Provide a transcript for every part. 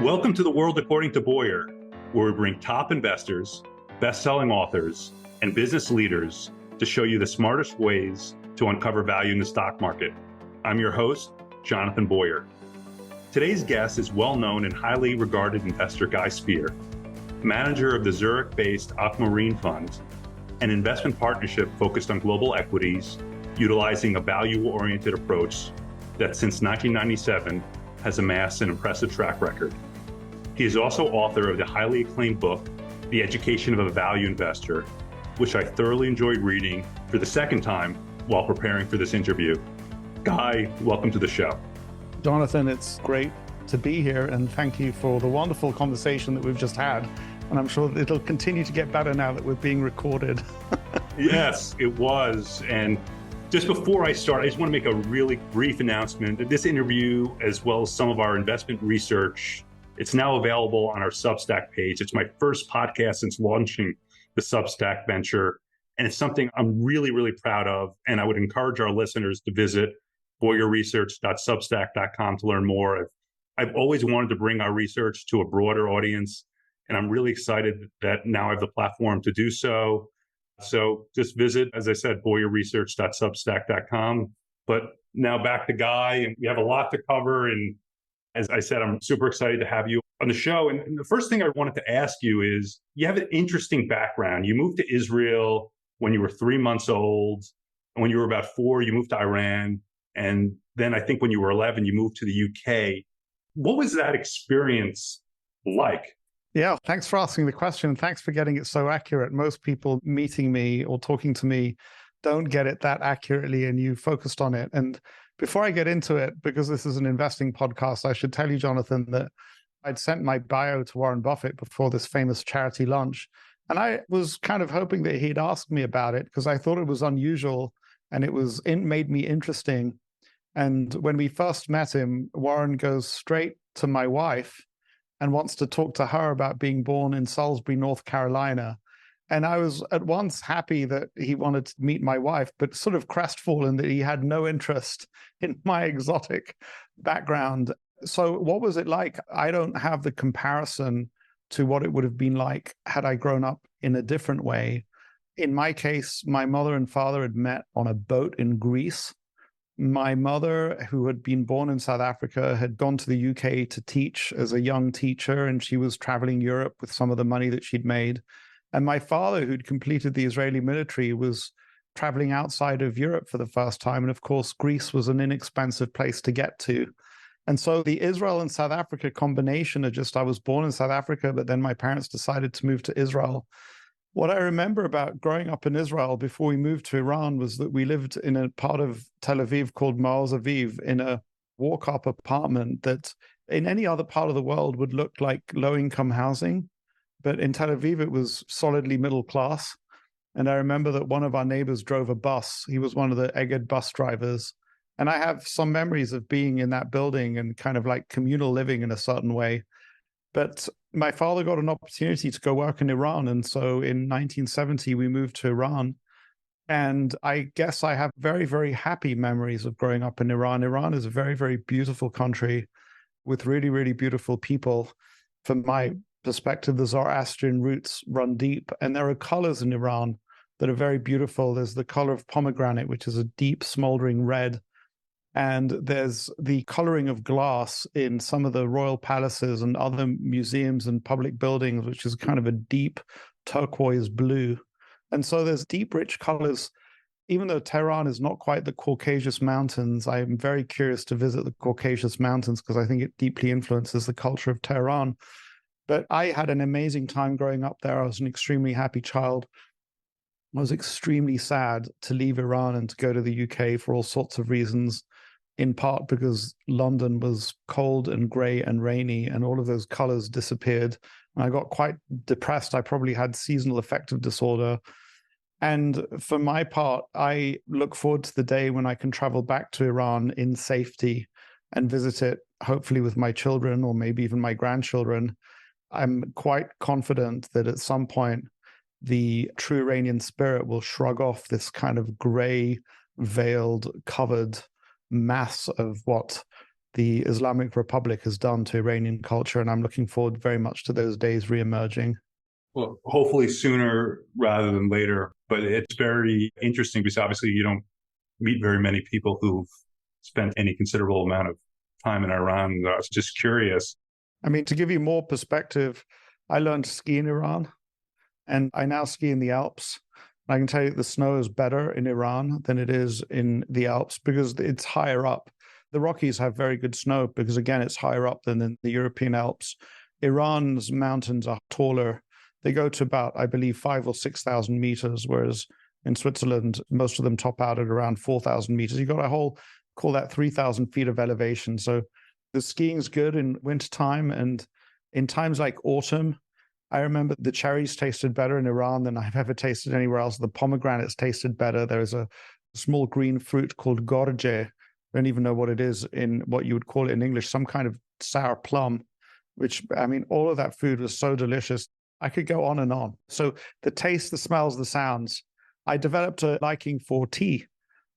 Welcome to the World According to Boyar, where we bring top investors, best-selling authors, and business leaders to show you the smartest ways to uncover value in the stock market. I'm your host, Jonathan Boyar. Today's guest is well-known and highly regarded investor Guy Spier, manager of the Zurich-based Aquamarine Fund, an investment partnership focused on global equities, utilizing a value-oriented approach that since 1997 has amassed an impressive track record. He is also author of the highly acclaimed book, The Education of a Value Investor, which I thoroughly enjoyed reading for the second time while preparing for this interview. Guy, welcome to the show. Jonathan, it's great to be here, and thank you for the wonderful conversation that we've just had. And I'm sure it'll continue to get better now that we're being recorded. Yes, it was. And just before I start, I just want to make a really brief announcement that this interview, as well as some of our investment research, it's now available on our Substack page. It's my first podcast since launching the Substack venture. And it's something I'm really, really proud of. And I would encourage our listeners to visit boyarresearch.substack.com to learn more. I've always wanted to bring our research to a broader audience, and I'm really excited that now I have the platform to do so. So just visit, as I said, boyarresearch.substack.com. But now back to Guy, and we have a lot to cover. And as I said, I'm super excited to have you on the show. And the first thing I wanted to ask you is, you have an interesting background. You moved to Israel when you were 3 months old. And when you were about 4, you moved to Iran. And then I think when you were 11, you moved to the UK. What was that experience like? Yeah, thanks for asking the question. Thanks for getting it so accurate. Most people meeting me or talking to me don't get it that accurately, and you focused on it. And before I get into it, because this is an investing podcast, I should tell you, Jonathan, that I'd sent my bio to Warren Buffett before this famous charity lunch. And I was kind of hoping that he'd ask me about it because I thought it was unusual and it made me interesting. And when we first met him, Warren goes straight to my wife and wants to talk to her about being born in Salisbury, North Carolina. And I was at once happy that he wanted to meet my wife, but sort of crestfallen that he had no interest in my exotic background. So what was it like? I don't have the comparison to what it would have been like had I grown up in a different way. In my case, my mother and father had met on a boat in Greece. My mother, who had been born in South Africa, had gone to the UK to teach as a young teacher, and she was traveling Europe with some of the money that she'd made. And my father, who'd completed the Israeli military, was traveling outside of Europe for the first time. And of course, Greece was an inexpensive place to get to. And so the Israel and South Africa combination of just, I was born in South Africa, but then my parents decided to move to Israel. What I remember about growing up in Israel before we moved to Iran was that we lived in a part of Tel Aviv called Maoz Aviv, in a walk-up apartment that in any other part of the world would look like low-income housing. But in Tel Aviv, it was solidly middle class. And I remember that one of our neighbors drove a bus. He was one of the Egged bus drivers. And I have some memories of being in that building and kind of like communal living in a certain way. But my father got an opportunity to go work in Iran. And so in 1970, we moved to Iran. And I guess I have very, very happy memories of growing up in Iran. Iran is a very, very beautiful country with really, really beautiful people. From my perspective, the Zoroastrian roots run deep. And there are colors in Iran that are very beautiful. There's the color of pomegranate, which is a deep, smoldering red. And there's the coloring of glass in some of the royal palaces and other museums and public buildings, which is kind of a deep turquoise blue. And so there's deep, rich colors. Even though Tehran is not quite the Caucasus Mountains, I am very curious to visit the Caucasus Mountains because I think it deeply influences the culture of Tehran. But I had an amazing time growing up there. I was an extremely happy child. I was extremely sad to leave Iran and to go to the UK for all sorts of reasons, in part because London was cold and grey and rainy and all of those colors disappeared. And I got quite depressed. I probably had seasonal affective disorder. And for my part, I look forward to the day when I can travel back to Iran in safety and visit it, hopefully with my children or maybe even my grandchildren. I'm quite confident that at some point, the true Iranian spirit will shrug off this kind of gray, veiled, covered mass of what the Islamic Republic has done to Iranian culture. And I'm looking forward very much to those days reemerging. Well, hopefully sooner rather than later. But it's very interesting because obviously you don't meet very many people who've spent any considerable amount of time in Iran. I was just curious. I mean, to give you more perspective, I learned to ski in Iran, and I now ski in the Alps. I can tell you the snow is better in Iran than it is in the Alps because it's higher up. The Rockies have very good snow because, again, it's higher up than in the European Alps. Iran's mountains are taller. They go to about, I believe, 5,000 or 6,000 meters, whereas in Switzerland, most of them top out at around 4,000 meters. You've got a whole, call that 3,000 feet of elevation. So the skiing's good in wintertime, and in times like autumn, I remember the cherries tasted better in Iran than I've ever tasted anywhere else. The pomegranates tasted better. There's a small green fruit called gorje. I don't even know what it is in what you would call it in English, some kind of sour plum, which, I mean, all of that food was so delicious. I could go on and on. So the taste, the smells, the sounds. I developed a liking for tea.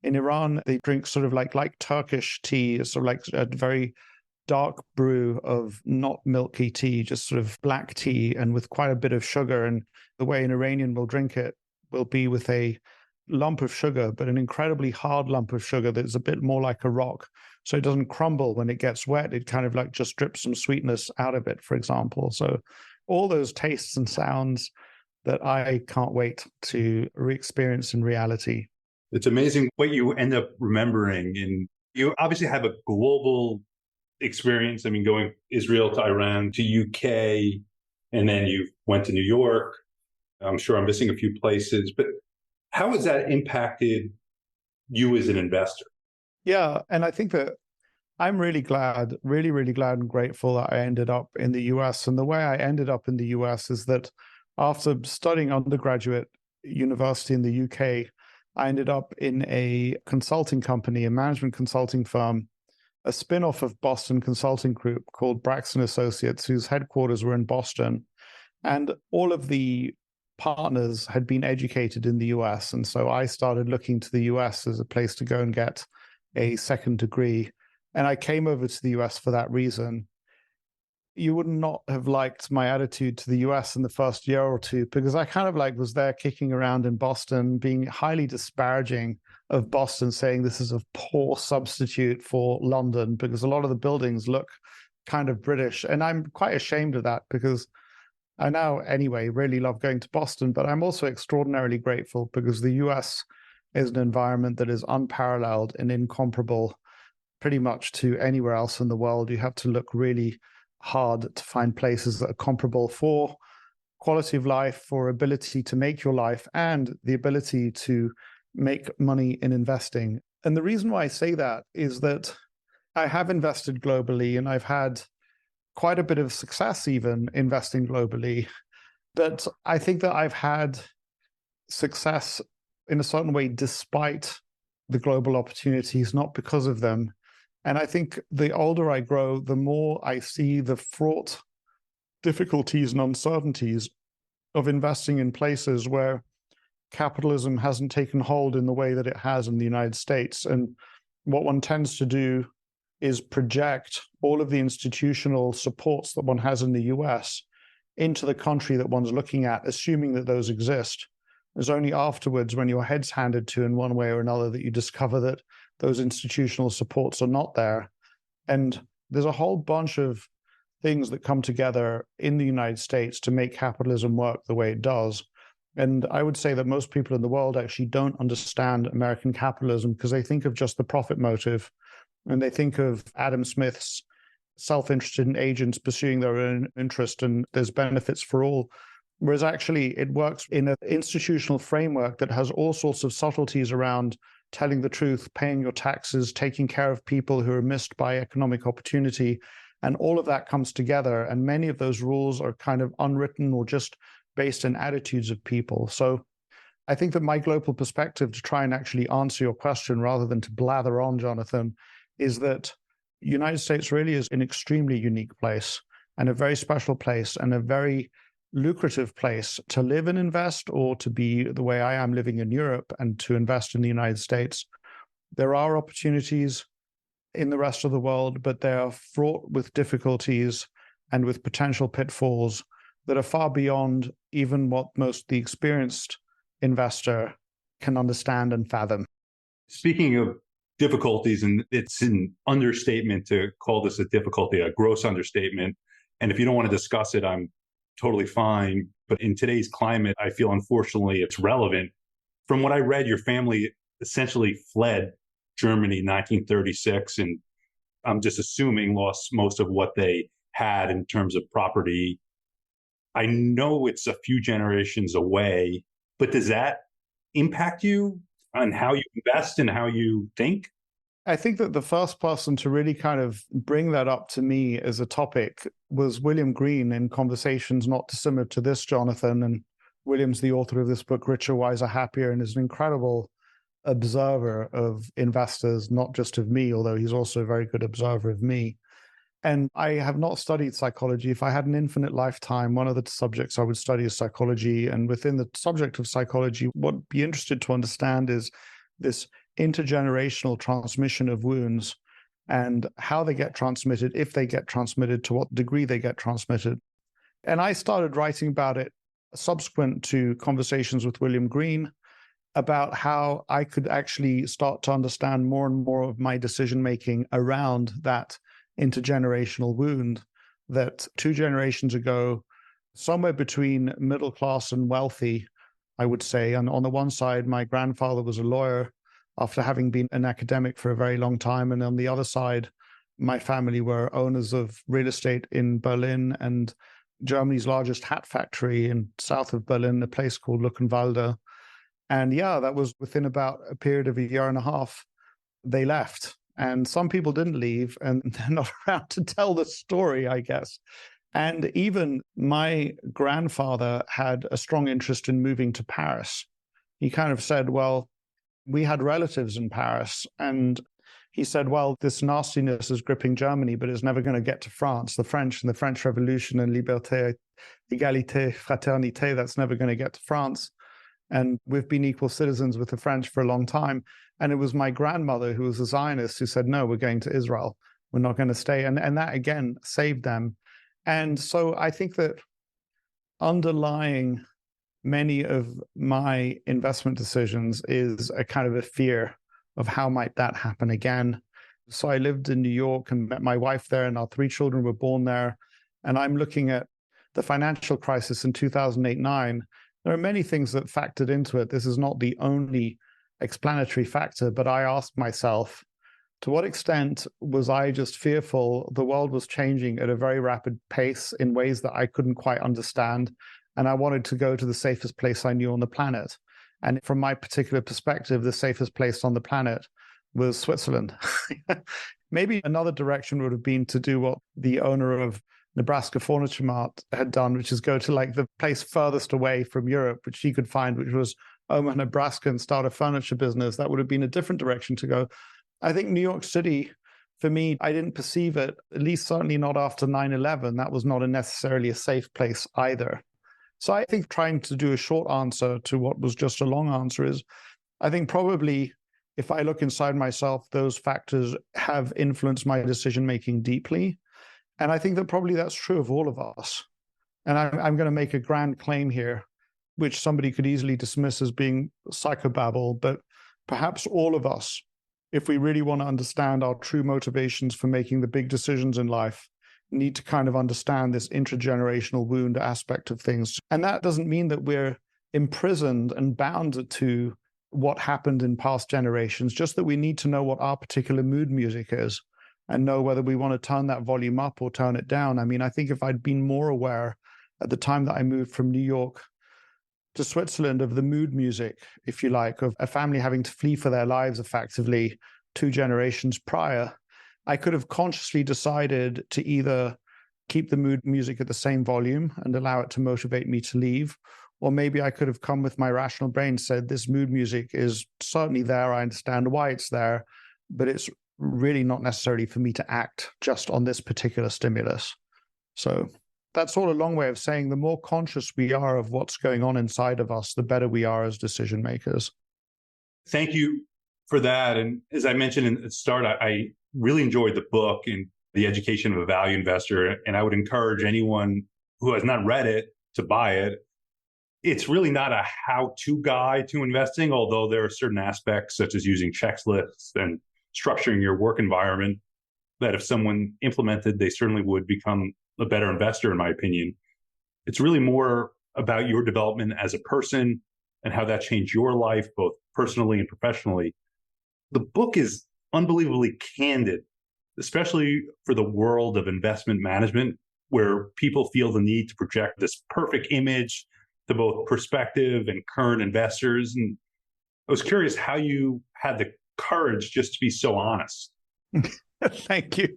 In Iran, they drink sort of like Turkish tea, sort of like a very dark brew of not milky tea, just sort of black tea and with quite a bit of sugar. And the way an Iranian will drink it will be with a lump of sugar, but an incredibly hard lump of sugar that's a bit more like a rock. So it doesn't crumble when it gets wet. It kind of like just drips some sweetness out of it, for example. So all those tastes and sounds that I can't wait to re-experience in reality. It's amazing what you end up remembering. And you obviously have a global experience. I mean, going Israel to Iran to UK, and then you went to New York. I'm sure I'm missing a few places, but how has that impacted you as an investor? Yeah, and I think that I'm really glad, really, really glad and grateful that I ended up in the US. And the way I ended up in the US is that after studying undergraduate university in the UK, I ended up in a consulting company, a management consulting firm, a spin-off of Boston Consulting Group called Braxton Associates, whose headquarters were in Boston. And all of the partners had been educated in the US. And so I started looking to the US as a place to go and get a second degree. And I came over to the US for that reason. You would not have liked my attitude to the US in the first year or two, because I kind of like was there kicking around in Boston, being highly disparaging of Boston, saying this is a poor substitute for London because a lot of the buildings look kind of British. And I'm quite ashamed of that because I now, anyway, really love going to Boston, but I'm also extraordinarily grateful because the US is an environment that is unparalleled and incomparable pretty much to anywhere else in the world. You have to look really hard to find places that are comparable for quality of life, for ability to make your life, and the ability to make money in investing. And the reason why I say that is that I have invested globally and I've had quite a bit of success even investing globally. But I think that I've had success in a certain way despite the global opportunities, not because of them. And I think the older I grow, the more I see the fraught difficulties and uncertainties of investing in places where capitalism hasn't taken hold in the way that it has in the United States. And what one tends to do is project all of the institutional supports that one has in the US into the country that one's looking at, assuming that those exist. It's only afterwards, when your head's handed to in one way or another, that you discover that those institutional supports are not there. And there's a whole bunch of things that come together in the United States to make capitalism work the way it does. And I would say that most people in the world actually don't understand American capitalism because they think of just the profit motive. And they think of Adam Smith's self-interested agents pursuing their own interest and there's benefits for all. Whereas actually it works in an institutional framework that has all sorts of subtleties around telling the truth, paying your taxes, taking care of people who are missed by economic opportunity. And all of that comes together. And many of those rules are kind of unwritten or just based in attitudes of people. So I think that my global perspective, to try and actually answer your question rather than to blather on, Jonathan, is that the United States really is an extremely unique place and a very special place and a very lucrative place to live and invest, or to be the way I am living in Europe and to invest in the United States. There are opportunities. in the rest of the world, but they are fraught with difficulties and with potential pitfalls that are far beyond even what most the experienced investor can understand and fathom. Speaking of difficulties, and it's an understatement to call this a difficulty, a gross understatement. And if you don't want to discuss it, I'm totally fine. But in today's climate, I feel unfortunately it's relevant. From what I read, your family essentially fled Germany in 1936, and I'm just assuming lost most of what they had in terms of property. I know it's a few generations away, but does that impact you on how you invest and how you think? I think that the first person to really kind of bring that up to me as a topic was William Green in conversations not dissimilar to this, Jonathan. And William's the author of this book, Richer, Wiser, Happier, and is an incredible observer of investors, not just of me, although he's also a very good observer of me. And I have not studied psychology. If I had an infinite lifetime, one of the subjects I would study is psychology. And within the subject of psychology, what I'd be interested to understand is this intergenerational transmission of wounds and how they get transmitted, if they get transmitted, to what degree they get transmitted. And I started writing about it subsequent to conversations with William Green about how I could actually start to understand more and more of my decision-making around that intergenerational wound that 2 generations ago, somewhere between middle class and wealthy, I would say. And on the one side, my grandfather was a lawyer after having been an academic for a very long time. And on the other side, my family were owners of real estate in Berlin and Germany's largest hat factory in south of Berlin, a place called Luckenwalde. And yeah, that was within about a period of a year and a half, they left. And some people didn't leave, and they're not around to tell the story, I guess. And even my grandfather had a strong interest in moving to Paris. He kind of said, well, we had relatives in Paris, and he said, well, this nastiness is gripping Germany, but it's never going to get to France. The French and the French Revolution and liberté, égalité, fraternité, that's never going to get to France. And we've been equal citizens with the French for a long time. And it was my grandmother, who was a Zionist, who said, no, we're going to Israel. We're not going to stay. And that, again, saved them. And so I think that underlying many of my investment decisions is a kind of a fear of how might that happen again. So I lived in New York and met my wife there, and our 3 children were born there. And I'm looking at the financial crisis in 2008-9. There are many things that factored into it. This is not the only explanatory factor, but I asked myself, to what extent was I just fearful the world was changing at a very rapid pace in ways that I couldn't quite understand, and I wanted to go to the safest place I knew on the planet. And from my particular perspective, the safest place on the planet was Switzerland. Maybe another direction would have been to do what the owner of Nebraska Furniture Mart had done, which is go to like the place furthest away from Europe, which he could find, which was Omaha, Nebraska, and start a furniture business. That would have been a different direction to go. I think New York City, for me, I didn't perceive it, at least certainly not after 9/11. That was not necessarily a safe place either. So I think trying to do a short answer to what was just a long answer is, I think probably if I look inside myself, those factors have influenced my decision-making deeply. And I think that probably that's true of all of us. And I'm going to make a grand claim here, which somebody could easily dismiss as being psychobabble, but perhaps all of us, if we really want to understand our true motivations for making the big decisions in life, need to kind of understand this intergenerational wound aspect of things. And that doesn't mean that we're imprisoned and bound to what happened in past generations, just that we need to know what our particular mood music is and know whether we want to turn that volume up or turn it down. I mean, I think if I'd been more aware at the time that I moved from New York to Switzerland of the mood music, if you like, of a family having to flee for their lives effectively 2 generations prior, I could have consciously decided to either keep the mood music at the same volume and allow it to motivate me to leave, or maybe I could have come with my rational brain and said, this mood music is certainly there. I understand why it's there, but it's really not necessarily for me to act just on this particular stimulus. So that's all a long way of saying the more conscious we are of what's going on inside of us, the better we are as decision makers. Thank you for that. And as I mentioned at the start, I really enjoyed the book and the education of a value investor. And I would encourage anyone who has not read it to buy it. It's really not a how-to guide to investing, although there are certain aspects such as using checklists and structuring your work environment that if someone implemented, they certainly would become a better investor, in my opinion. It's really more about your development as a person and how that changed your life, both personally and professionally. The book is unbelievably candid, especially for the world of investment management, where people feel the need to project this perfect image to both prospective and current investors. And I was curious how you had the courage just to be so honest. Thank you.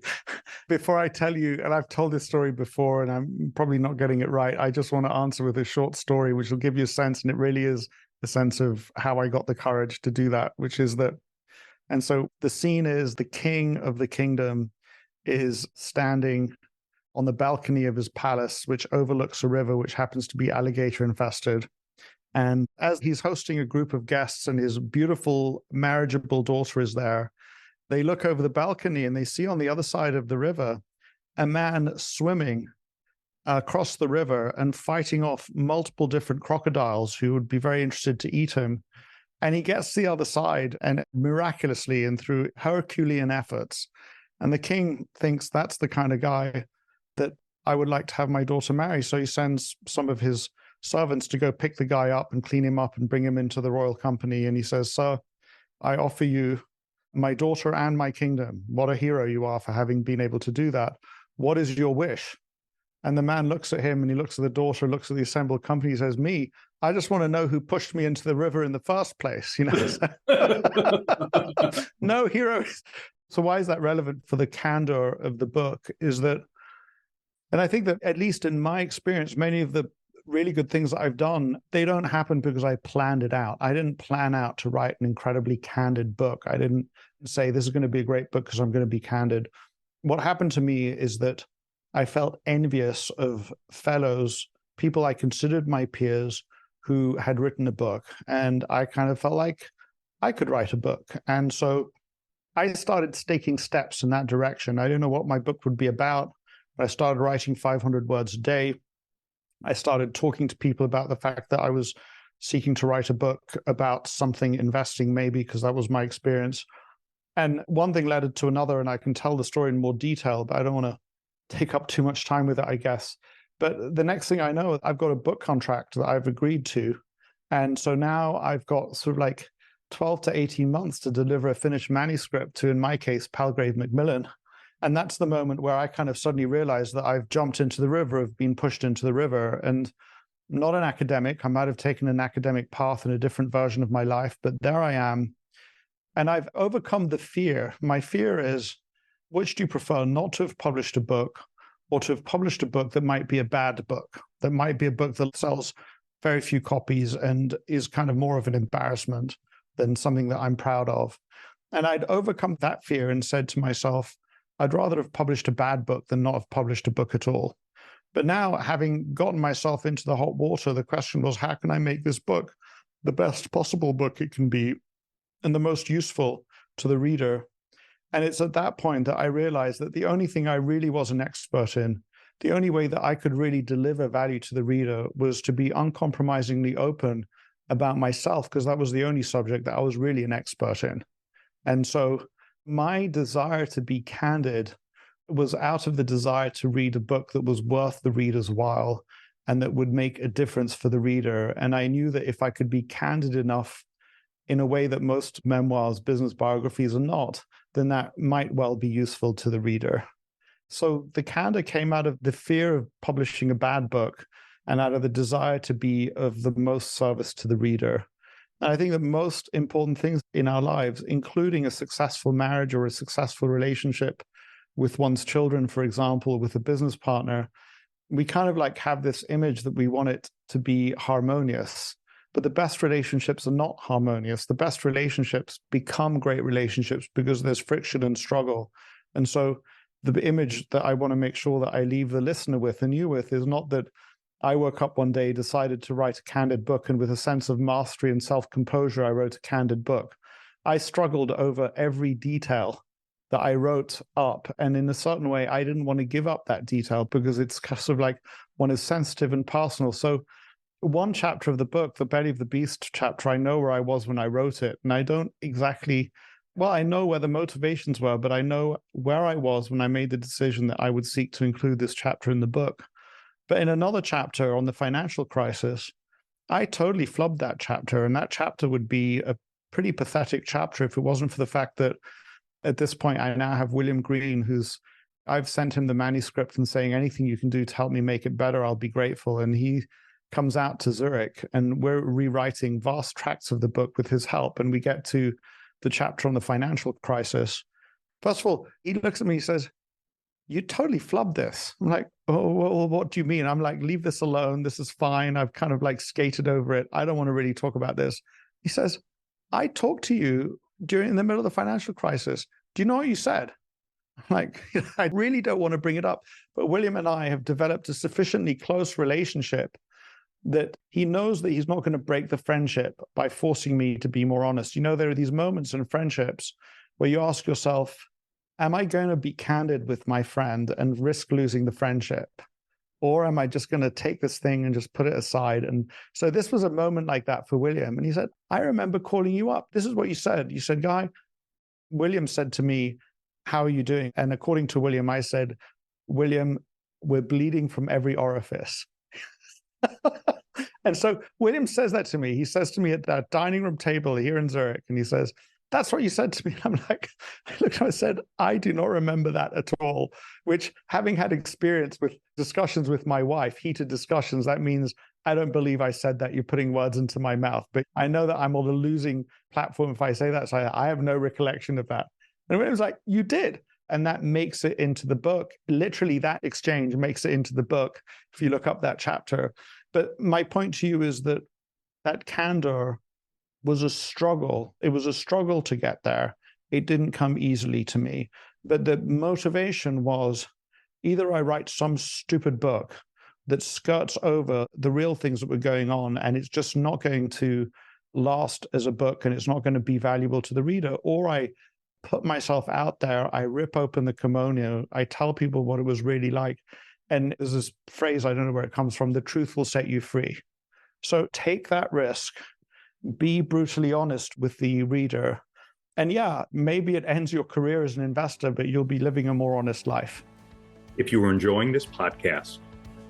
Before I tell you, and I've told this story before, and I'm probably not getting it right, I just want to answer with a short story, which will give you a sense, and it really is a sense of how I got the courage to do that, which is that, and so the scene is the king of the kingdom is standing on the balcony of his palace, which overlooks a river, which happens to be alligator infested. And as he's hosting a group of guests and his beautiful marriageable daughter is there, they look over the balcony and they see on the other side of the river a man swimming across the river and fighting off multiple different crocodiles who would be very interested to eat him. And he gets to the other side, and miraculously and through Herculean efforts, and the king thinks that's the kind of guy that I would like to have my daughter marry. So he sends some of his servants to go pick the guy up and clean him up and bring him into the royal company. And he says, "Sir, I offer you my daughter and my kingdom. What a hero you are for having been able to do that. What is your wish?" And the man looks at him and he looks at the daughter, looks at the assembled company, he says, "Me, I just want to know who pushed me into the river in the first place." No heroes. So why is that relevant for the candor of the book is that, and I think that at least in my experience, many of the really good things that I've done, they don't happen because I planned it out. I didn't plan out to write an incredibly candid book. I didn't say this is going to be a great book because I'm going to be candid. What happened to me is that I felt envious of fellows, people I considered my peers who had written a book. And I kind of felt like I could write a book. And so I started taking steps in that direction. I didn't know what my book would be about, but I started writing 500 words a day. I started talking to people about the fact that I was seeking to write a book about something investing, maybe because that was my experience. And one thing led to another, and I can tell the story in more detail, but I don't want to take up too much time with it, I guess. But the next thing I know, I've got a book contract that I've agreed to. And so now I've got sort of like 12 to 18 months to deliver a finished manuscript to, in my case, Palgrave Macmillan. And that's the moment where I kind of suddenly realized that I've jumped into the river, I've been pushed into the river. And I'm not an academic. I might have taken an academic path in a different version of my life, but there I am. And I've overcome the fear. My fear is, which do you prefer, not to have published a book or to have published a book that might be a bad book, that might be a book that sells very few copies and is kind of more of an embarrassment than something that I'm proud of? And I'd overcome that fear and said to myself, I'd rather have published a bad book than not have published a book at all. But now, having gotten myself into the hot water, the question was, how can I make this book the best possible book it can be and the most useful to the reader? And it's at that point that I realized that the only thing I really was an expert in, the only way that I could really deliver value to the reader was to be uncompromisingly open about myself, because that was the only subject that I was really an expert in. And so my desire to be candid was out of the desire to read a book that was worth the reader's while and that would make a difference for the reader. And I knew that if I could be candid enough in a way that most memoirs, business biographies are not, then that might well be useful to the reader. So the candor came out of the fear of publishing a bad book and out of the desire to be of the most service to the reader. And I think the most important things in our lives, including a successful marriage or a successful relationship with one's children, for example, with a business partner, we kind of like have this image that we want it to be harmonious. But the best relationships are not harmonious. The best relationships become great relationships because there's friction and struggle. And so the image that I want to make sure that I leave the listener with and you with is not that I woke up one day, decided to write a candid book, and with a sense of mastery and self-composure, I wrote a candid book. I struggled over every detail that I wrote up. And in a certain way, I didn't want to give up that detail because it's sort of like one is sensitive and personal. So one chapter of the book, the Belly of the Beast chapter, I know where I was when I wrote it. And I don't exactly, well, I know where the motivations were, but I know where I was when I made the decision that I would seek to include this chapter in the book. But in another chapter on the financial crisis, I totally flubbed that chapter. And that chapter would be a pretty pathetic chapter if it wasn't for the fact that at this point, I now have William Green, I've sent him the manuscript and saying, anything you can do to help me make it better, I'll be grateful. And he comes out to Zurich and we're rewriting vast tracts of the book with his help. And we get to the chapter on the financial crisis. First of all, he looks at me, he says, you totally flubbed this. I'm like, oh, well, what do you mean? I'm like, leave this alone. This is fine. I've kind of like skated over it. I don't want to really talk about this. He says, I talked to you in the middle of the financial crisis. Do you know what you said? I'm like, I really don't want to bring it up. But William and I have developed a sufficiently close relationship that he knows that he's not going to break the friendship by forcing me to be more honest. You know, there are these moments in friendships where you ask yourself, am I going to be candid with my friend and risk losing the friendship? Or am I just going to take this thing and just put it aside? And so this was a moment like that for William. And he said, I remember calling you up. This is what you said. You said, Guy, William said to me, how are you doing? And according to William, I said, William, we're bleeding from every orifice. And so William says that to me. He says to me at that dining room table here in Zurich, and he says, that's what you said to me. I'm like, I looked at him and said, I do not remember that at all, which having had experience with discussions with my wife, heated discussions, that means I don't believe I said that. You're putting words into my mouth. But I know that I'm on a losing platform if I say that. So I have no recollection of that. And William's like, you did. And that makes it into the book. Literally, that exchange makes it into the book if you look up that chapter. But my point to you is that that candor was a struggle. It was a struggle to get there. It didn't come easily to me. But the motivation was either I write some stupid book that skirts over the real things that were going on, and it's just not going to last as a book, and it's not going to be valuable to the reader, or I put myself out there, I rip open the kimono, I tell people what it was really like. And there's this phrase, I don't know where it comes from, the truth will set you free. So take that risk. Be brutally honest with the reader. And yeah, maybe it ends your career as an investor, but you'll be living a more honest life. If you are enjoying this podcast,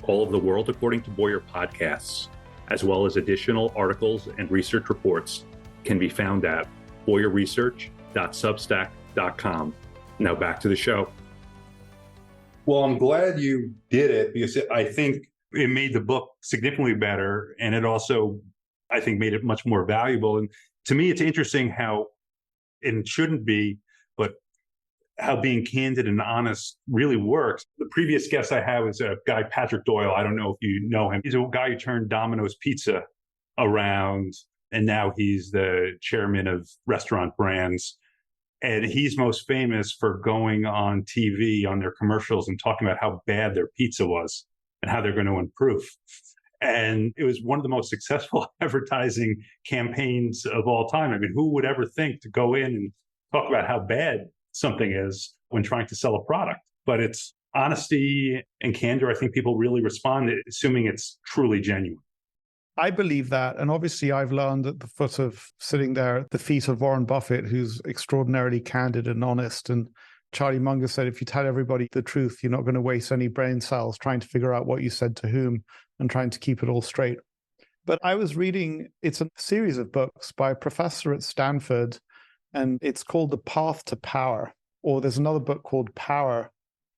all of the World According to Boyar podcasts, as well as additional articles and research reports, can be found at boyarresearch.substack.com. Now back to the show. Well, I'm glad you did it because I think it made the book significantly better. And it also, I think, made it much more valuable. And to me, it's interesting how, and it shouldn't be, but how being candid and honest really works. The previous guest I had was a guy, Patrick Doyle. I don't know if you know him. He's a guy who turned Domino's Pizza around, and now he's the chairman of Restaurant Brands. And he's most famous for going on TV on their commercials and talking about how bad their pizza was and how they're going to improve. And it was one of the most successful advertising campaigns of all time. I mean, who would ever think to go in and talk about how bad something is when trying to sell a product? But it's honesty and candor. I think people really respond, assuming it's truly genuine. I believe that. And obviously, I've learned at the foot of sitting there at the feet of Warren Buffett, who's extraordinarily candid and honest. And Charlie Munger said, if you tell everybody the truth, you're not going to waste any brain cells trying to figure out what you said to whom and trying to keep it all straight. But I was reading, it's a series of books by a professor at Stanford, and it's called The Path to Power. Or there's another book called Power.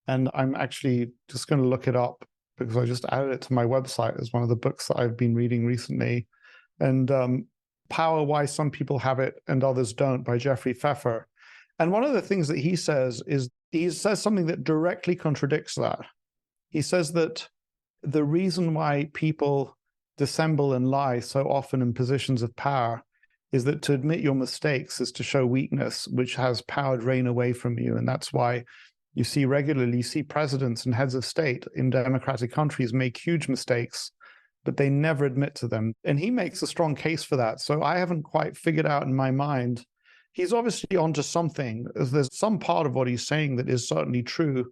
And I'm actually just going to look it up because I just added it to my website as one of the books that I've been reading recently. And Power, Why Some People Have It and Others Don't by Jeffrey Pfeffer. And one of the things that he says is, he says something that directly contradicts that. He says that the reason why people dissemble and lie so often in positions of power is that to admit your mistakes is to show weakness, which has power drain away from you. And that's why you see presidents and heads of state in democratic countries make huge mistakes, but they never admit to them. And he makes a strong case for that. So I haven't quite figured out in my mind he's obviously onto something. There's some part of what he's saying that is certainly true.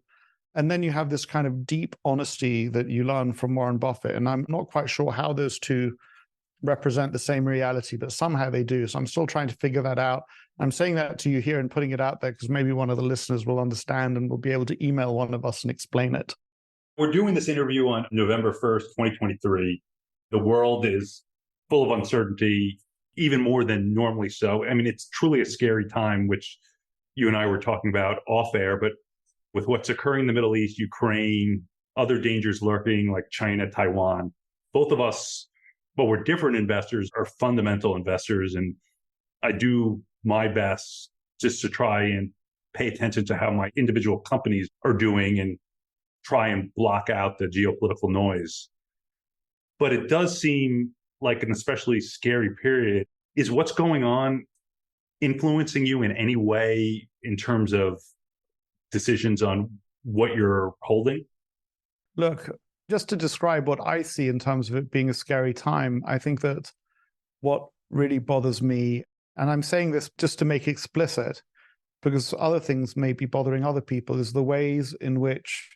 And then you have this kind of deep honesty that you learn from Warren Buffett. And I'm not quite sure how those two represent the same reality, but somehow they do. So I'm still trying to figure that out. I'm saying that to you here and putting it out there because maybe one of the listeners will understand and will be able to email one of us and explain it. We're doing this interview on November 1st, 2023. The world is full of uncertainty, even more than normally so. I mean, it's truly a scary time, which you and I were talking about off air, but with what's occurring in the Middle East, Ukraine, other dangers lurking like China, Taiwan, both of us, but we're different investors, are fundamental investors. And I do my best just to try and pay attention to how my individual companies are doing and try and block out the geopolitical noise. But it does seem like an especially scary period. Is what's going on influencing you in any way in terms of decisions on what you're holding? Look, just to describe what I see in terms of it being a scary time, I think that what really bothers me, and I'm saying this just to make explicit, because other things may be bothering other people, is the ways in which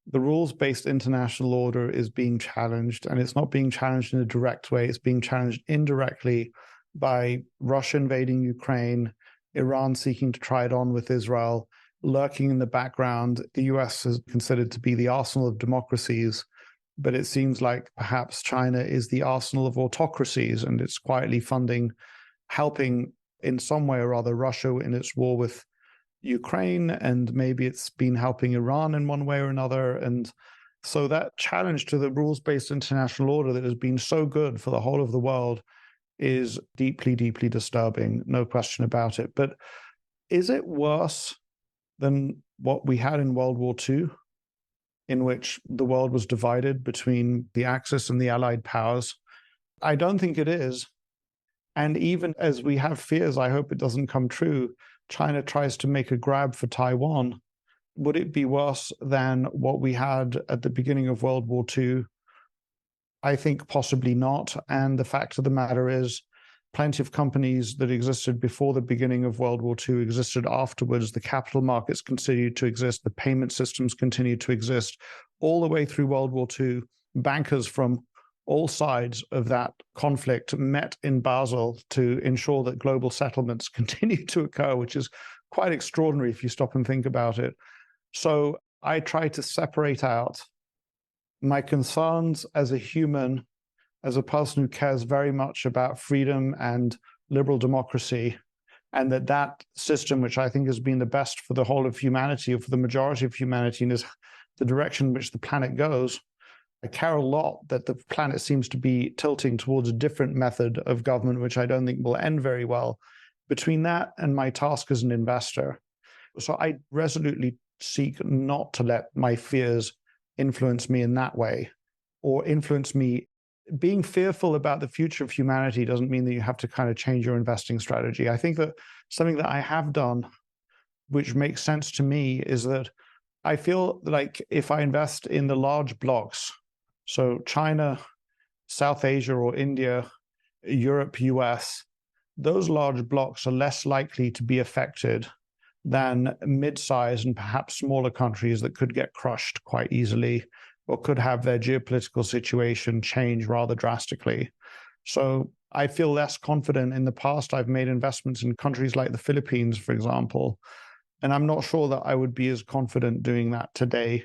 the rules-based international order is being challenged. And it's not being challenged in a direct way. It's being challenged indirectly by Russia invading Ukraine, Iran seeking to try it on with Israel. Lurking in the background, the US is considered to be the arsenal of democracies, but it seems like perhaps China is the arsenal of autocracies, and it's quietly funding, helping in some way or other Russia in its war with Ukraine, and maybe it's been helping Iran in one way or another. And so that challenge to the rules-based international order that has been so good for the whole of the world is deeply, deeply disturbing, no question about it. But is it worse than what we had in World War II, in which the world was divided between the Axis and the Allied powers? I don't think it is. And even as we have fears, I hope it doesn't come true, China tries to make a grab for Taiwan. Would it be worse than what we had at the beginning of World War II? I think possibly not. And the fact of the matter is, plenty of companies that existed before the beginning of World War II existed afterwards. The capital markets continued to exist. The payment systems continued to exist all the way through World War II. Bankers from all sides of that conflict met in Basel to ensure that global settlements continued to occur, which is quite extraordinary if you stop and think about it. So I try to separate out my concerns as a human, as a person who cares very much about freedom and liberal democracy, and that system, which I think has been the best for the whole of humanity, or for the majority of humanity, and is the direction in which the planet goes. I care a lot that the planet seems to be tilting towards a different method of government, which I don't think will end very well. Between that and my task as an investor, so I resolutely seek not to let my fears influence me in that way, or influence me. Being fearful about the future of humanity doesn't mean that you have to kind of change your investing strategy. I think that something that I have done, which makes sense to me, is that I feel like if I invest in the large blocks, so China, South Asia or India, Europe, US, those large blocks are less likely to be affected than mid-sized and perhaps smaller countries that could get crushed quite easily, or could have their geopolitical situation change rather drastically. So I feel less confident. In the past, I've made investments in countries like the Philippines, for example, and I'm not sure that I would be as confident doing that today.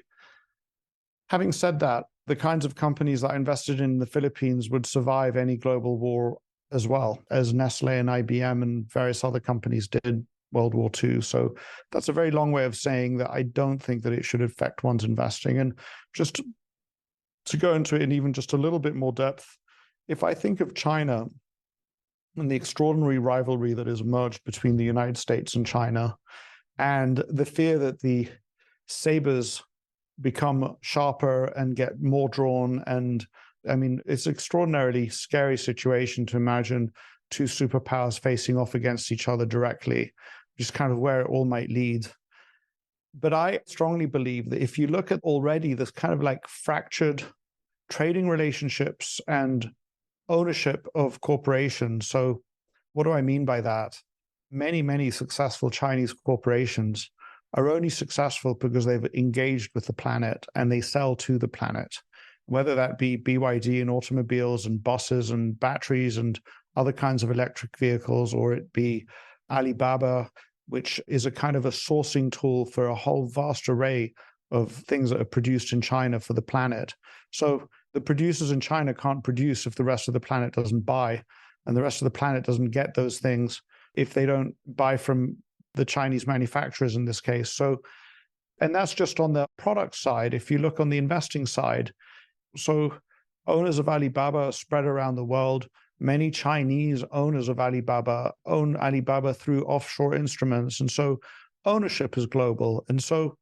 Having said that, the kinds of companies that I invested in the Philippines would survive any global war as well, as Nestle and IBM and various other companies did World War II. So that's a very long way of saying that I don't think that it should affect one's investing. And just to go into it in even just a little bit more depth, if I think of China and the extraordinary rivalry that has emerged between the United States and China, and the fear that the sabers become sharper and get more drawn. And I mean, it's an extraordinarily scary situation to imagine two superpowers facing off against each other directly, just kind of where it all might lead. But I strongly believe that if you look at already this kind of like fractured trading relationships and ownership of corporations. So what do I mean by that? many, many successful Chinese corporations are only successful because they've engaged with the planet and they sell to the planet, whether that be BYD and automobiles and buses and batteries and other kinds of electric vehicles, or it be Alibaba, which is a kind of a sourcing tool for a whole vast array of things that are produced in China for the planet. So the producers in China can't produce if the rest of the planet doesn't buy, and the rest of the planet doesn't get those things if they don't buy from the Chinese manufacturers in this case. So, and that's just on the product side. If you look on the investing side, so owners of Alibaba are spread around the world. Many Chinese owners of Alibaba own Alibaba through offshore instruments. And so ownership is global. And so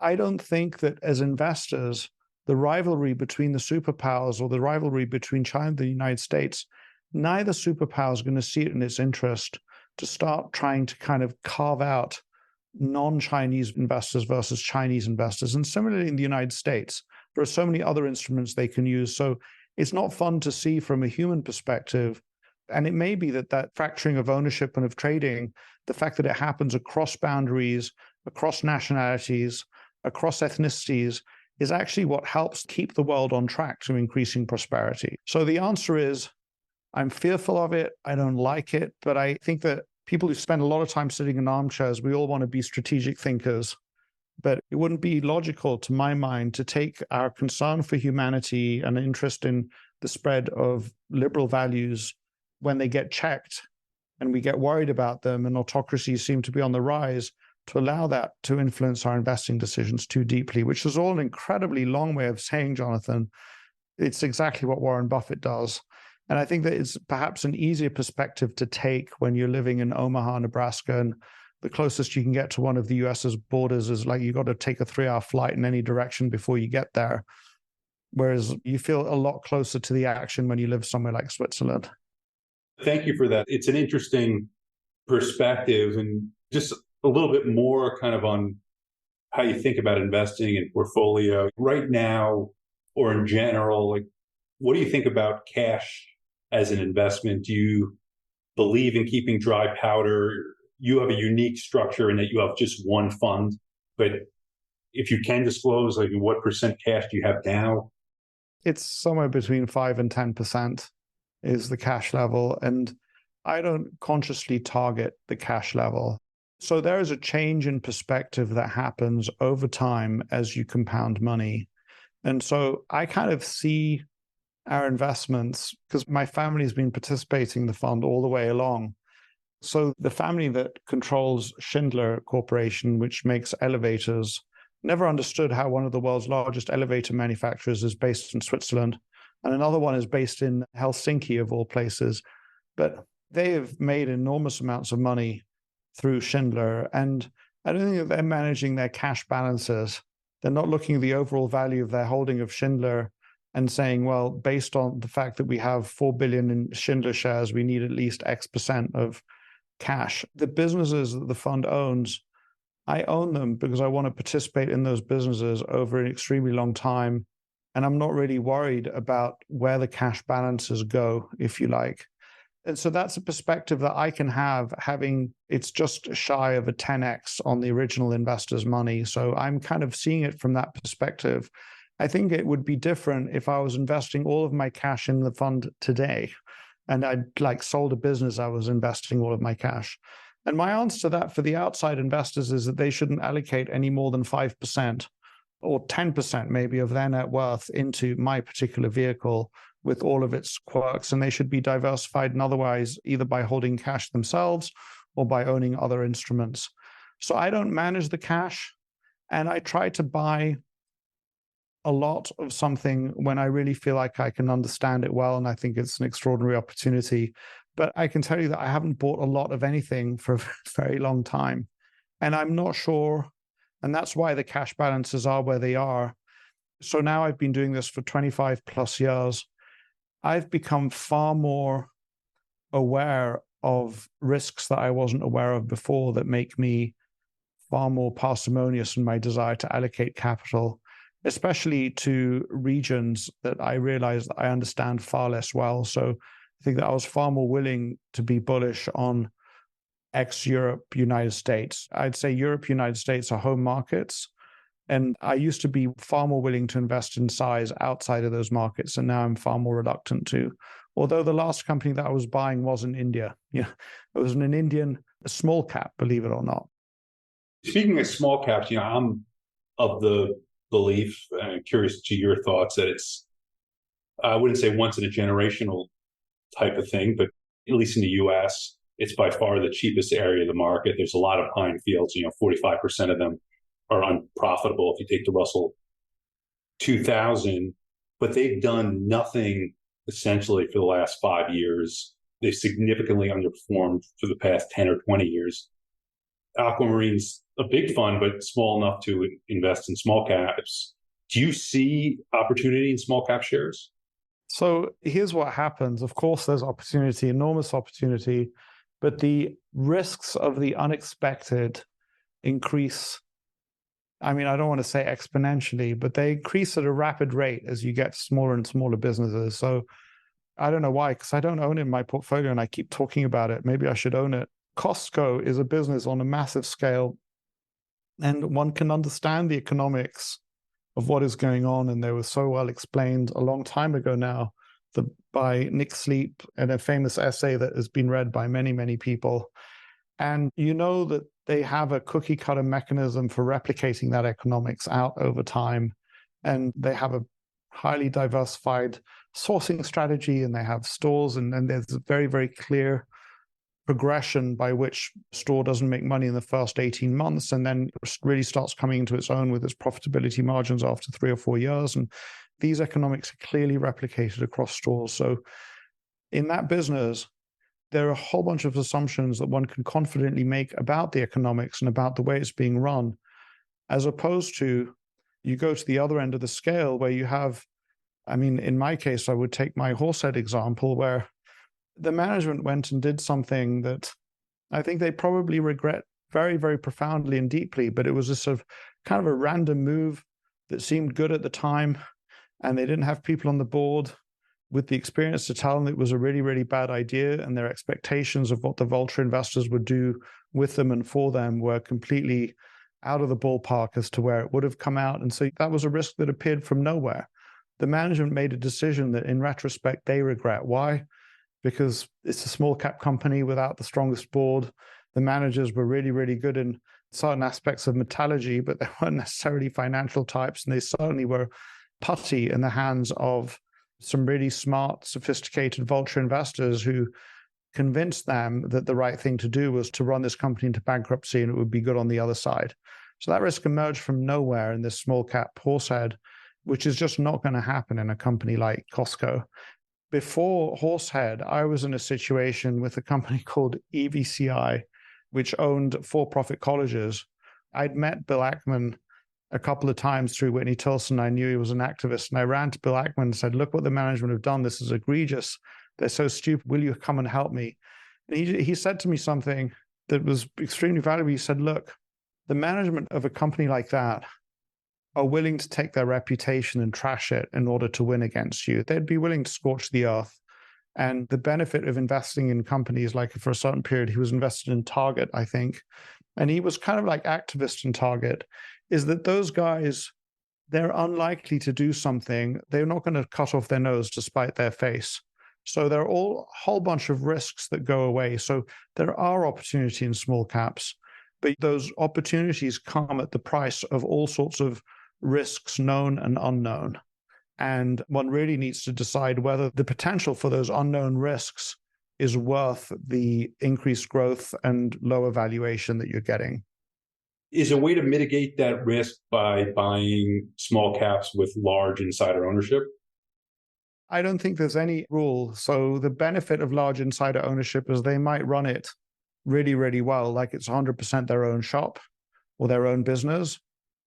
I don't think that as investors, the rivalry between the superpowers or the rivalry between China and the United States, neither superpower is going to see it in its interest to start trying to kind of carve out non-Chinese investors versus Chinese investors. And similarly in the United States, there are so many other instruments they can use. So it's not fun to see from a human perspective. And it may be that that fracturing of ownership and of trading, the fact that it happens across boundaries, across nationalities, across ethnicities, is actually what helps keep the world on track to increasing prosperity. So the answer is, I'm fearful of it. I don't like it. But I think that people who spend a lot of time sitting in armchairs, we all want to be strategic thinkers. But it wouldn't be logical, to my mind, to take our concern for humanity and interest in the spread of liberal values when they get checked and we get worried about them and autocracies seem to be on the rise, to allow that to influence our investing decisions too deeply, which is all an incredibly long way of saying, Jonathan, it's exactly what Warren Buffett does. And I think that it's perhaps an easier perspective to take when you're living in Omaha, Nebraska, and the closest you can get to one of the US's borders is like you got to take a 3-hour flight in any direction before you get there. Whereas you feel a lot closer to the action when you live somewhere like Switzerland. Thank you for that. It's an interesting perspective, and just a little bit more kind of on how you think about investing in portfolio right now or in general. Like, what do you think about cash as an investment? Do you believe in keeping dry powder? You have a unique structure in that you have just one fund, but if you can disclose, like, what percent cash do you have now? It's somewhere between 5 and 10% is the cash level. And I don't consciously target the cash level. So there is a change in perspective that happens over time as you compound money. And so I kind of see our investments, because my family has been participating in the fund all the way along. So the family that controls Schindler Corporation, which makes elevators, never understood how one of the world's largest elevator manufacturers is based in Switzerland, and another one is based in Helsinki, of all places. But they have made enormous amounts of money through Schindler, and I don't think that they're managing their cash balances. They're not looking at the overall value of their holding of Schindler and saying, well, based on the fact that we have 4 billion in Schindler shares, we need at least X% of cash. The businesses that the fund owns, I own them because I want to participate in those businesses over an extremely long time. And I'm not really worried about where the cash balances go, if you like. And so that's a perspective that I can have, having it's just shy of a 10x on the original investor's money. So I'm kind of seeing it from that perspective. I think it would be different if I was investing all of my cash in the fund today and I'd like sold a business I was investing all of my cash. And my answer to that for the outside investors is that they shouldn't allocate any more than 5% or 10% maybe of their net worth into my particular vehicle with all of its quirks. And they should be diversified and otherwise either by holding cash themselves or by owning other instruments. So I don't manage the cash, and I try to buy a lot of something when I really feel like I can understand it well, and I think it's an extraordinary opportunity. But I can tell you that I haven't bought a lot of anything for a very long time. And I'm not sure, and that's why the cash balances are where they are. So now I've been doing this for 25 plus years. I've become far more aware of risks that I wasn't aware of before that make me far more parsimonious in my desire to allocate capital, especially to regions that I realize that I understand far less well. So I think that I was far more willing to be bullish on ex-Europe, United States. I'd say Europe, United States are home markets. And I used to be far more willing to invest in size outside of those markets, and now I'm far more reluctant to. Although the last company that I was buying was in India. Yeah, it was an Indian small cap, believe it or not. Speaking of small caps, I'm of the belief, and curious to your thoughts, that it's, I wouldn't say once in a generational type of thing, but at least in the US, it's by far the cheapest area of the market. There's a lot of pine fields, 45% of them are unprofitable if you take the Russell 2000, but they've done nothing essentially for the last 5 years. They've significantly underperformed for the past 10 or 20 years. Aquamarine's a big fund, but small enough to invest in small caps. Do you see opportunity in small cap shares? So here's what happens. Of course, there's opportunity, enormous opportunity, but the risks of the unexpected increase. I mean, I don't want to say exponentially, but they increase at a rapid rate as you get smaller and smaller businesses. So I don't know why, because I don't own it in my portfolio and I keep talking about it. Maybe I should own it. Costco is a business on a massive scale, and one can understand the economics of what is going on. And they were so well explained a long time ago now by Nick Sleep in a famous essay that has been read by many, many people. And that they have a cookie cutter mechanism for replicating that economics out over time. And they have a highly diversified sourcing strategy, and they have stores, and there's a very, very clear progression by which store doesn't make money in the first 18 months and then really starts coming into its own with its profitability margins after 3 or 4 years. And these economics are clearly replicated across stores. So in that business, there are a whole bunch of assumptions that one can confidently make about the economics and about the way it's being run, as opposed to you go to the other end of the scale where you have, I mean, in my case, I would take my Horsehead example, where the management went and did something that I think they probably regret very, very profoundly and deeply, but it was a sort of kind of a random move that seemed good at the time, and they didn't have people on the board with the experience to tell them it was a really, really bad idea, and their expectations of what the vulture investors would do with them and for them were completely out of the ballpark as to where it would have come out. And so that was a risk that appeared from nowhere. The management made a decision that in retrospect they regret. Why? Because it's a small cap company without the strongest board. The managers were really, really good in certain aspects of metallurgy, but they weren't necessarily financial types. And they certainly were putty in the hands of some really smart, sophisticated vulture investors who convinced them that the right thing to do was to run this company into bankruptcy and it would be good on the other side. So that risk emerged from nowhere in this small cap Horsehead, which is just not going to happen in a company like Costco. Before Horsehead, I was in a situation with a company called EVCI, which owned for-profit colleges. I'd met Bill Ackman a couple of times through Whitney Tilson. I knew he was an activist, and I ran to Bill Ackman and said, look what the management have done. This is egregious. They're so stupid. Will you come and help me? And he said to me something that was extremely valuable. He said, look, the management of a company like that are willing to take their reputation and trash it in order to win against you. They'd be willing to scorch the earth. And the benefit of investing in companies, like for a certain period, he was invested in Target, I think, and he was kind of like activist in Target, is that those guys, they're unlikely to do something. They're not going to cut off their nose to spite their face. So there are a whole bunch of risks that go away. So there are opportunities in small caps, but those opportunities come at the price of all sorts of risks, known and unknown. And one really needs to decide whether the potential for those unknown risks is worth the increased growth and lower valuation that you're getting. Is a way to mitigate that risk by buying small caps with large insider ownership? I don't think there's any rule. So the benefit of large insider ownership is they might run it really, really well, like it's 100% their own shop or their own business,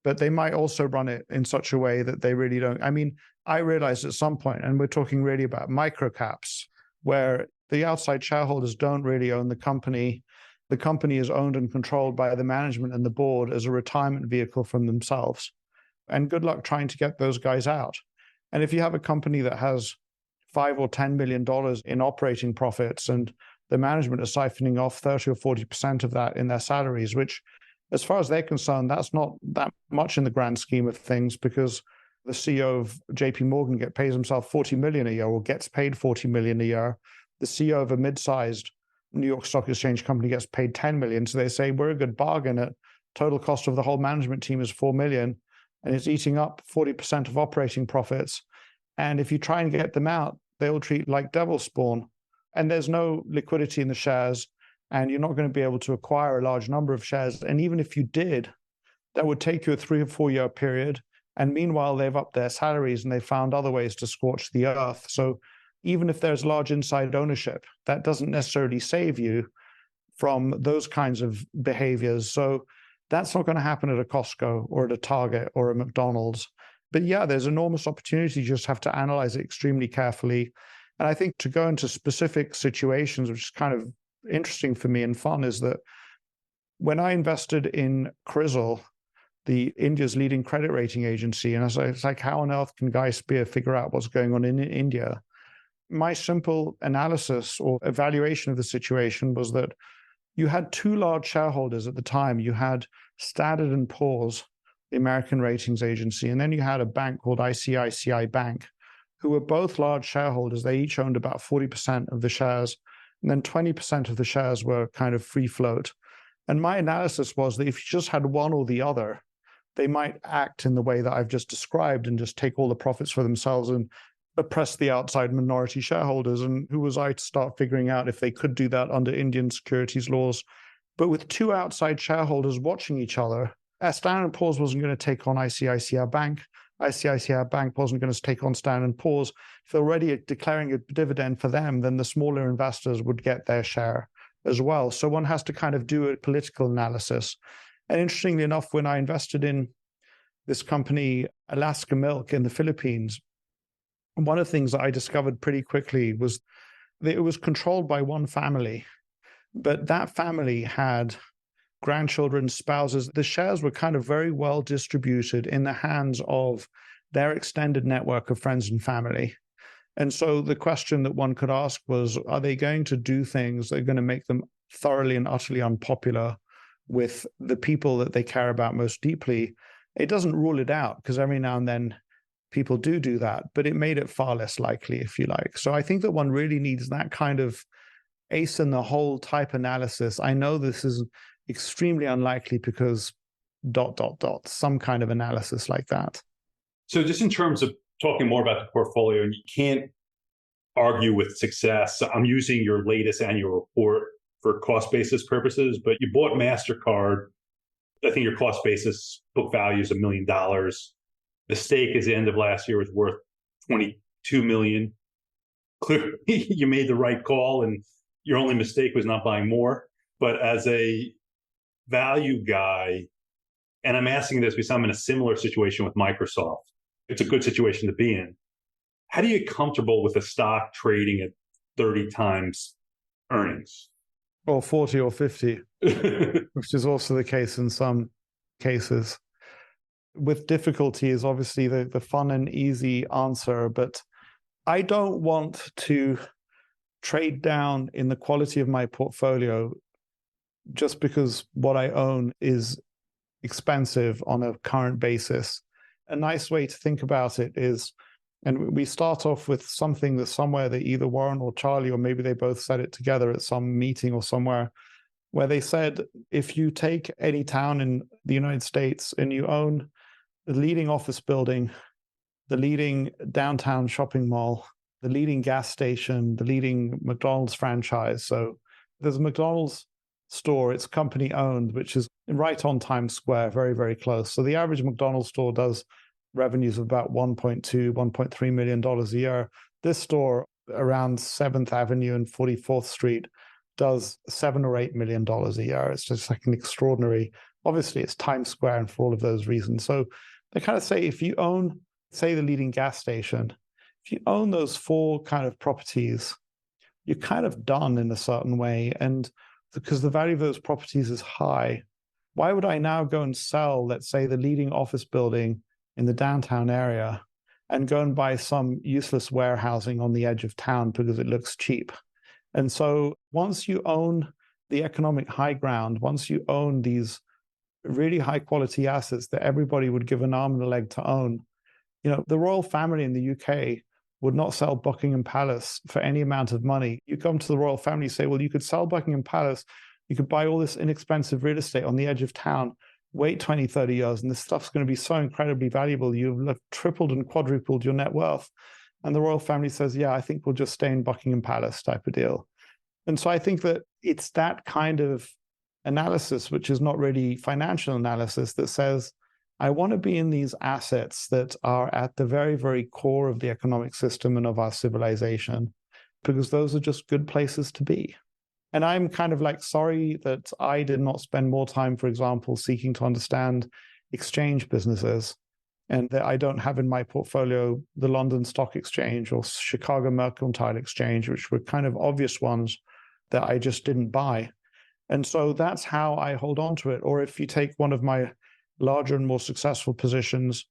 but they might also run it in such a way that they really don't. I mean, I realized at some point, and we're talking really about micro caps, where the outside shareholders don't really own the company. The company is owned and controlled by the management and the board as a retirement vehicle from themselves. And good luck trying to get those guys out. And if you have a company that has $5 or $10 million in operating profits and the management are siphoning off 30 or 40% of that in their salaries, which, as far as they're concerned, that's not that much in the grand scheme of things, because the CEO of JP Morgan pays himself 40 million a year, or gets paid 40 million a year. The CEO of a mid-sized New York Stock Exchange company gets paid 10 million. So they say, we're a good bargain. At total cost of the whole management team is 4 million, and it's eating up 40% of operating profits. And if you try and get them out, they'll treat like devil spawn. And there's no liquidity in the shares, and you're not going to be able to acquire a large number of shares. And even if you did, that would take you a 3 or 4 year period. And meanwhile, they've upped their salaries and they found other ways to scorch the earth. So even if there's large inside ownership, that doesn't necessarily save you from those kinds of behaviors. So that's not going to happen at a Costco or at a Target or a McDonald's. But yeah, there's enormous opportunity. You just have to analyze it extremely carefully. And I think to go into specific situations, which is kind of interesting for me and fun, is that when I invested in Crisil, the India's leading credit rating agency, and it's like, how on earth can Guy Spier figure out what's going on in India? My simple analysis or evaluation of the situation was that you had two large shareholders at the time. You had Standard & Poor's, the American ratings agency, and then you had a bank called ICICI Bank, who were both large shareholders. They each owned about 40% of the shares, and then 20% of the shares were kind of free float. And my analysis was that if you just had one or the other, they might act in the way that I've just described and just take all the profits for themselves and oppress the outside minority shareholders. And who was I to start figuring out if they could do that under Indian securities laws? But with two outside shareholders watching each other, Standard & Poor's wasn't going to take on ICICI Bank. ICICI Bank wasn't going to take on Standard & Poor's. If they're already declaring a dividend for them, then the smaller investors would get their share as well. So one has to kind of do a political analysis. And interestingly enough, when I invested in this company, Alaska Milk in the Philippines, one of the things that I discovered pretty quickly was that it was controlled by one family, but that family had grandchildren, spouses. The shares were kind of very well distributed in the hands of their extended network of friends and family. And so the question that one could ask was, are they going to do things that are going to make them thoroughly and utterly unpopular with the people that they care about most deeply? It doesn't rule it out, because every now and then people do that, but it made it far less likely, if you like. So I think that one really needs that kind of ace in the hole type analysis. I know this is extremely unlikely because ... some kind of analysis like that. So just in terms of talking more about the portfolio, and you can't argue with success. I'm using your latest annual report for cost basis purposes, but you bought Mastercard. I think your cost basis book value is $1 million. The stake at the end of last year was worth $22 million. Clearly, you made the right call, and your only mistake was not buying more. But as a value guy, and I'm asking this because I'm in a similar situation with Microsoft. It's a good situation to be in. How do you get comfortable with a stock trading at 30 times earnings? Or 40 or 50, which is also the case in some cases. With difficulty is obviously the fun and easy answer, but I don't want to trade down in the quality of my portfolio just because what I own is expensive on a current basis. A nice way to think about it is, and we start off with something that's somewhere that either Warren or Charlie, or maybe they both said it together at some meeting or somewhere, where they said, if you take any town in the United States and you own the leading office building, the leading downtown shopping mall, the leading gas station, the leading McDonald's franchise. So there's a McDonald's store, it's company owned, which is right on Times Square, very, very close. So the average McDonald's store does revenues of about $1.2, $1.3 million a year. This store around 7th Avenue and 44th Street does $7 or $8 million a year. It's just like an extraordinary, obviously it's Times Square and for all of those reasons. So they kind of say, if you own, say, the leading gas station, if you own those four kind of properties, you're kind of done in a certain way. And because the value of those properties is high, why would I now go and sell, let's say, the leading office building in the downtown area and go and buy some useless warehousing on the edge of town because it looks cheap? And so once you own the economic high ground, once you own these really high quality assets that everybody would give an arm and a leg to own, the royal family in the UK would not sell Buckingham Palace for any amount of money. You come to the royal family, say, well, you could sell Buckingham Palace, you could buy all this inexpensive real estate on the edge of town, wait 20, 30 years, and this stuff's going to be so incredibly valuable. You've tripled and quadrupled your net worth. And the royal family says, yeah, I think we'll just stay in Buckingham Palace type of deal. And so I think that it's that kind of analysis, which is not really financial analysis, that says, I want to be in these assets that are at the very, very core of the economic system and of our civilization, because those are just good places to be. And I'm kind of like sorry that I did not spend more time, for example, seeking to understand exchange businesses, and that I don't have in my portfolio the London Stock Exchange or Chicago Mercantile Exchange, which were kind of obvious ones that I just didn't buy. And so that's how I hold on to it. Or if you take one of my larger and more successful positions,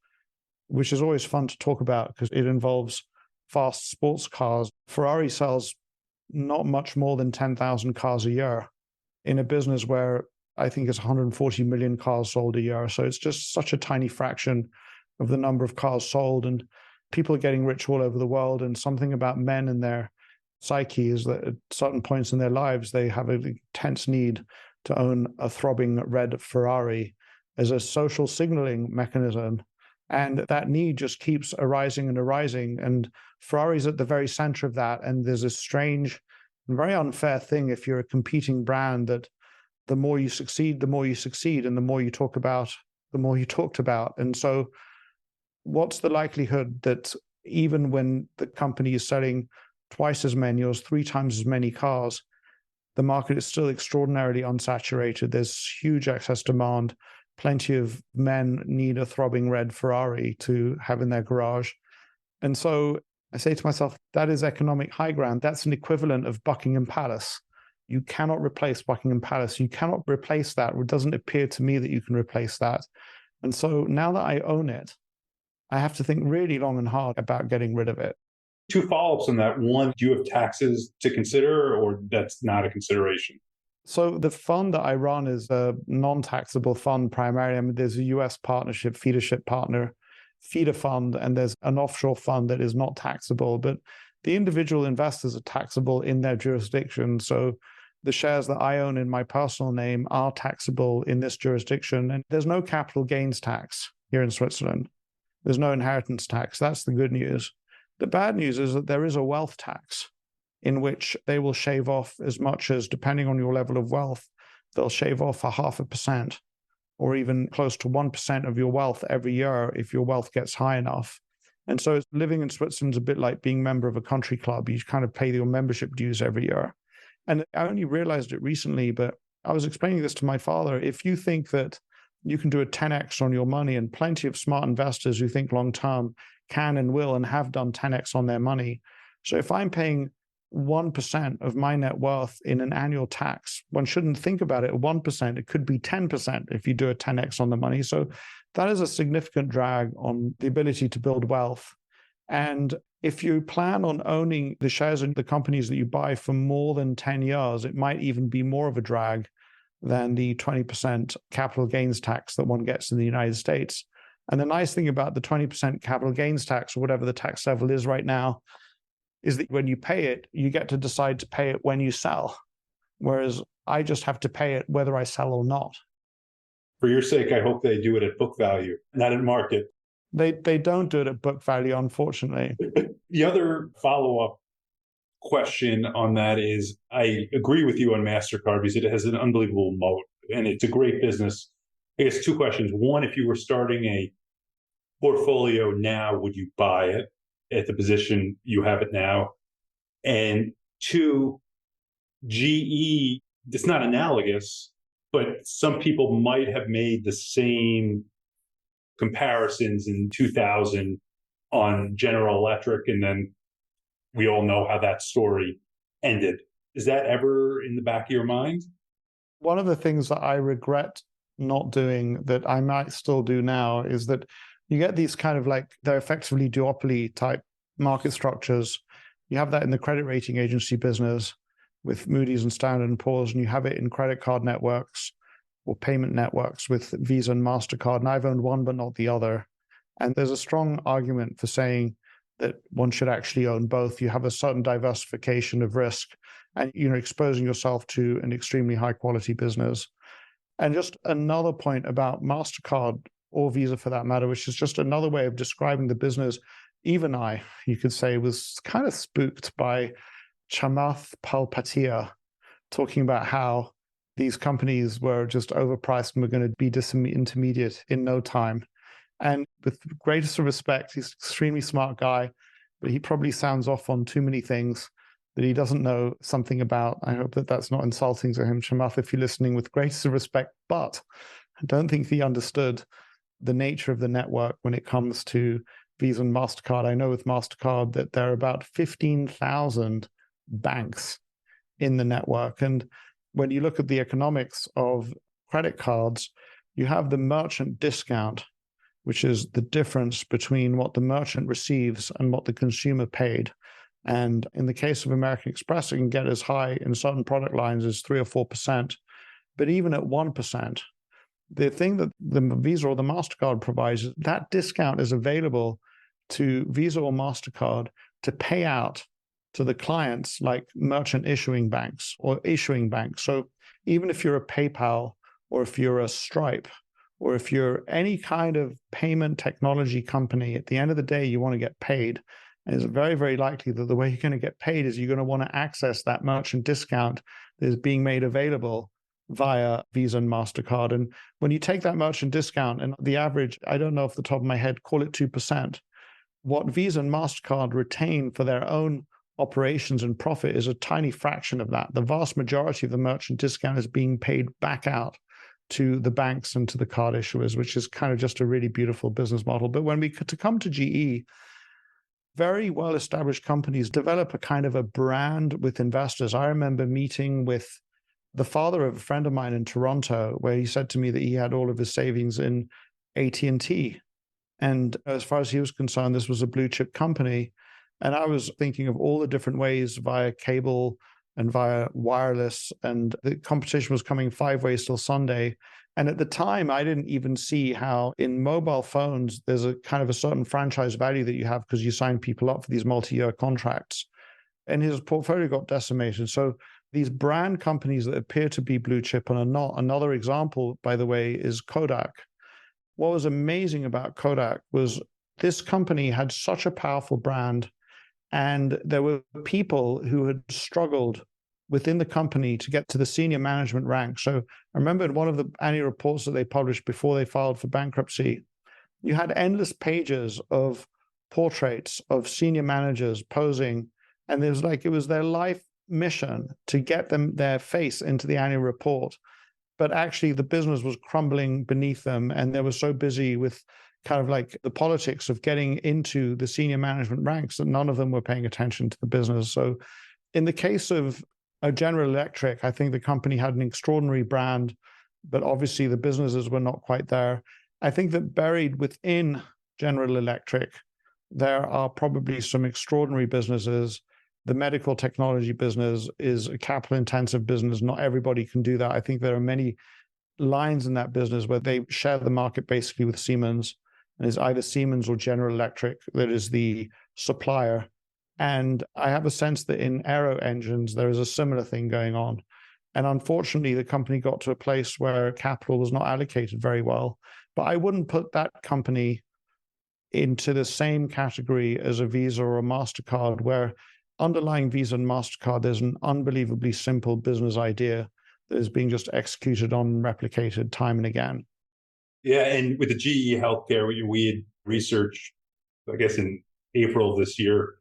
which is always fun to talk about because it involves fast sports cars. Ferrari sells not much more than 10,000 cars a year in a business where I think it's 140 million cars sold a year. So it's just such a tiny fraction of the number of cars sold, and people are getting rich all over the world. And something about men and their psyche is that at certain points in their lives, they have an intense need to own a throbbing red Ferrari as a social signaling mechanism. And that need just keeps arising and arising. And Ferrari's at the very center of that. And there's a strange and very unfair thing if you're a competing brand that the more you succeed, the more you succeed. And the more you talk about, the more you talked about. And so what's the likelihood that even when the company is selling twice as many or 3 times as many cars, the market is still extraordinarily unsaturated? There's huge excess demand. Plenty of men need a throbbing red Ferrari to have in their garage. And so I say to myself, that is economic high ground. That's an equivalent of Buckingham Palace. You cannot replace Buckingham Palace. You cannot replace that. It doesn't appear to me that you can replace that. And so now that I own it, I have to think really long and hard about getting rid of it. 2 follow-ups on that. One, do you have taxes to consider, or that's not a consideration? So the fund that I run is a non-taxable fund primarily. I mean, there's a US partnership, feedership partner, feeder fund, and there's an offshore fund that is not taxable. But the individual investors are taxable in their jurisdiction. So the shares that I own in my personal name are taxable in this jurisdiction. And there's no capital gains tax here in Switzerland. There's no inheritance tax. That's the good news. The bad news is that there is a wealth tax, in which they will shave off as much as, depending on your level of wealth, they'll shave off 0.5% or even close to 1% of your wealth every year if your wealth gets high enough. And so living in Switzerland is a bit like being a member of a country club. You kind of pay your membership dues every year. And I only realized it recently, but I was explaining this to my father. If you think that you can do a 10x on your money, and plenty of smart investors who think long-term can and will and have done 10x on their money. So if I'm paying 1% of my net worth in an annual tax, one shouldn't think about it at 1%. It could be 10% if you do a 10x on the money. So that is a significant drag on the ability to build wealth. And if you plan on owning the shares in the companies that you buy for more than 10 years, it might even be more of a drag than the 20% capital gains tax that one gets in the United States. And the nice thing about the 20% capital gains tax, or whatever the tax level is right now, is that when you pay it, you get to decide to pay it when you sell. Whereas I just have to pay it whether I sell or not. For your sake, I hope they do it at book value, not at market. They don't do it at book value, unfortunately. The other follow-up question on that is, I agree with you on Mastercard because it has an unbelievable moat and it's a great business. I guess 2 questions. One, if you were starting a portfolio now, would you buy it at the position you have it now? And 2, GE, it's not analogous, but some people might have made the same comparisons in 2000 on General Electric, and then we all know how that story ended. Is that ever in the back of your mind? One of the things that I regret not doing that I might still do now is that you get these kind of like, they're effectively duopoly type market structures. You have that in the credit rating agency business, with Moody's and Standard and Poor's, and you have it in credit card networks or payment networks with Visa and Mastercard. And I've owned one, but not the other. And there's a strong argument for saying that one should actually own both. You have a certain diversification of risk, and you're exposing yourself to an extremely high quality business. And just another point about Mastercard or Visa for that matter, which is just another way of describing the business. Even I, you could say, was kind of spooked by Chamath Palihapitiya talking about how these companies were just overpriced and were going to be disintermediate in no time. And with the greatest respect, he's an extremely smart guy, but he probably sounds off on too many things that he doesn't know something about. I hope that that's not insulting to him, Chamath, if you're listening, with greatest respect. But I don't think he understood the nature of the network when it comes to Visa and Mastercard. I know with Mastercard that there are about 15,000 banks in the network. And when you look at the economics of credit cards, you have the merchant discount, which is the difference between what the merchant receives and what the consumer paid. And in the case of American Express, it can get as high in certain product lines as 3 or 4%. But even at 1%, the thing that the Visa or the MasterCard provides, that discount is available to Visa or MasterCard to pay out to the clients like merchant issuing banks or issuing banks. So even if you're a PayPal or if you're a Stripe or if you're any kind of payment technology company, at the end of the day, you want to get paid. And it's very, very likely that the way you're going to get paid is you're going to want to access that merchant discount that is being made available via Visa and MasterCard. And when you take that merchant discount and the average, I don't know off the top of my head, call it 2%, what Visa and MasterCard retain for their own operations and profit is a tiny fraction of that. The vast majority of the merchant discount is being paid back out to the banks and to the card issuers, which is kind of just a really beautiful business model. But when we come to GE, very well-established companies develop a kind of a brand with investors. I remember meeting with the father of a friend of mine in Toronto, where he said to me that he had all of his savings in AT&T. And as far as he was concerned, this was a blue chip company. And I was thinking of all the different ways via cable and via wireless, and the competition was coming 5 ways till Sunday. And at the time, I didn't even see how in mobile phones, there's a kind of a certain franchise value that you have because you sign people up for these multi-year contracts. And his portfolio got decimated. So these brand companies that appear to be blue chip and are not. Another example, by the way, is Kodak. What was amazing about Kodak was this company had such a powerful brand, and there were people who had struggled within the company to get to the senior management rank. So I remember in one of the annual reports that they published before they filed for bankruptcy, you had endless pages of portraits of senior managers posing, and it was their life mission to get their face into the annual report. But actually the business was crumbling beneath them, and they were so busy with kind of like the politics of getting into the senior management ranks that none of them were paying attention to the business. So in the case of General Electric, I think the company had an extraordinary brand, but obviously the businesses were not quite there. I think that buried within General Electric, there are probably some extraordinary businesses. The medical technology business is a capital intensive business. Not everybody can do that. I think there are many lines in that business where they share the market basically with Siemens. And it's either Siemens or General Electric that is the supplier. And I have a sense that in aero engines, there is a similar thing going on. And unfortunately, the company got to a place where capital was not allocated very well. But I wouldn't put that company into the same category as a Visa or a MasterCard, where underlying Visa and MasterCard, there's an unbelievably simple business idea that is being just executed on and replicated time and again. Yeah, and with the GE healthcare, we had researched, I guess in April of this year,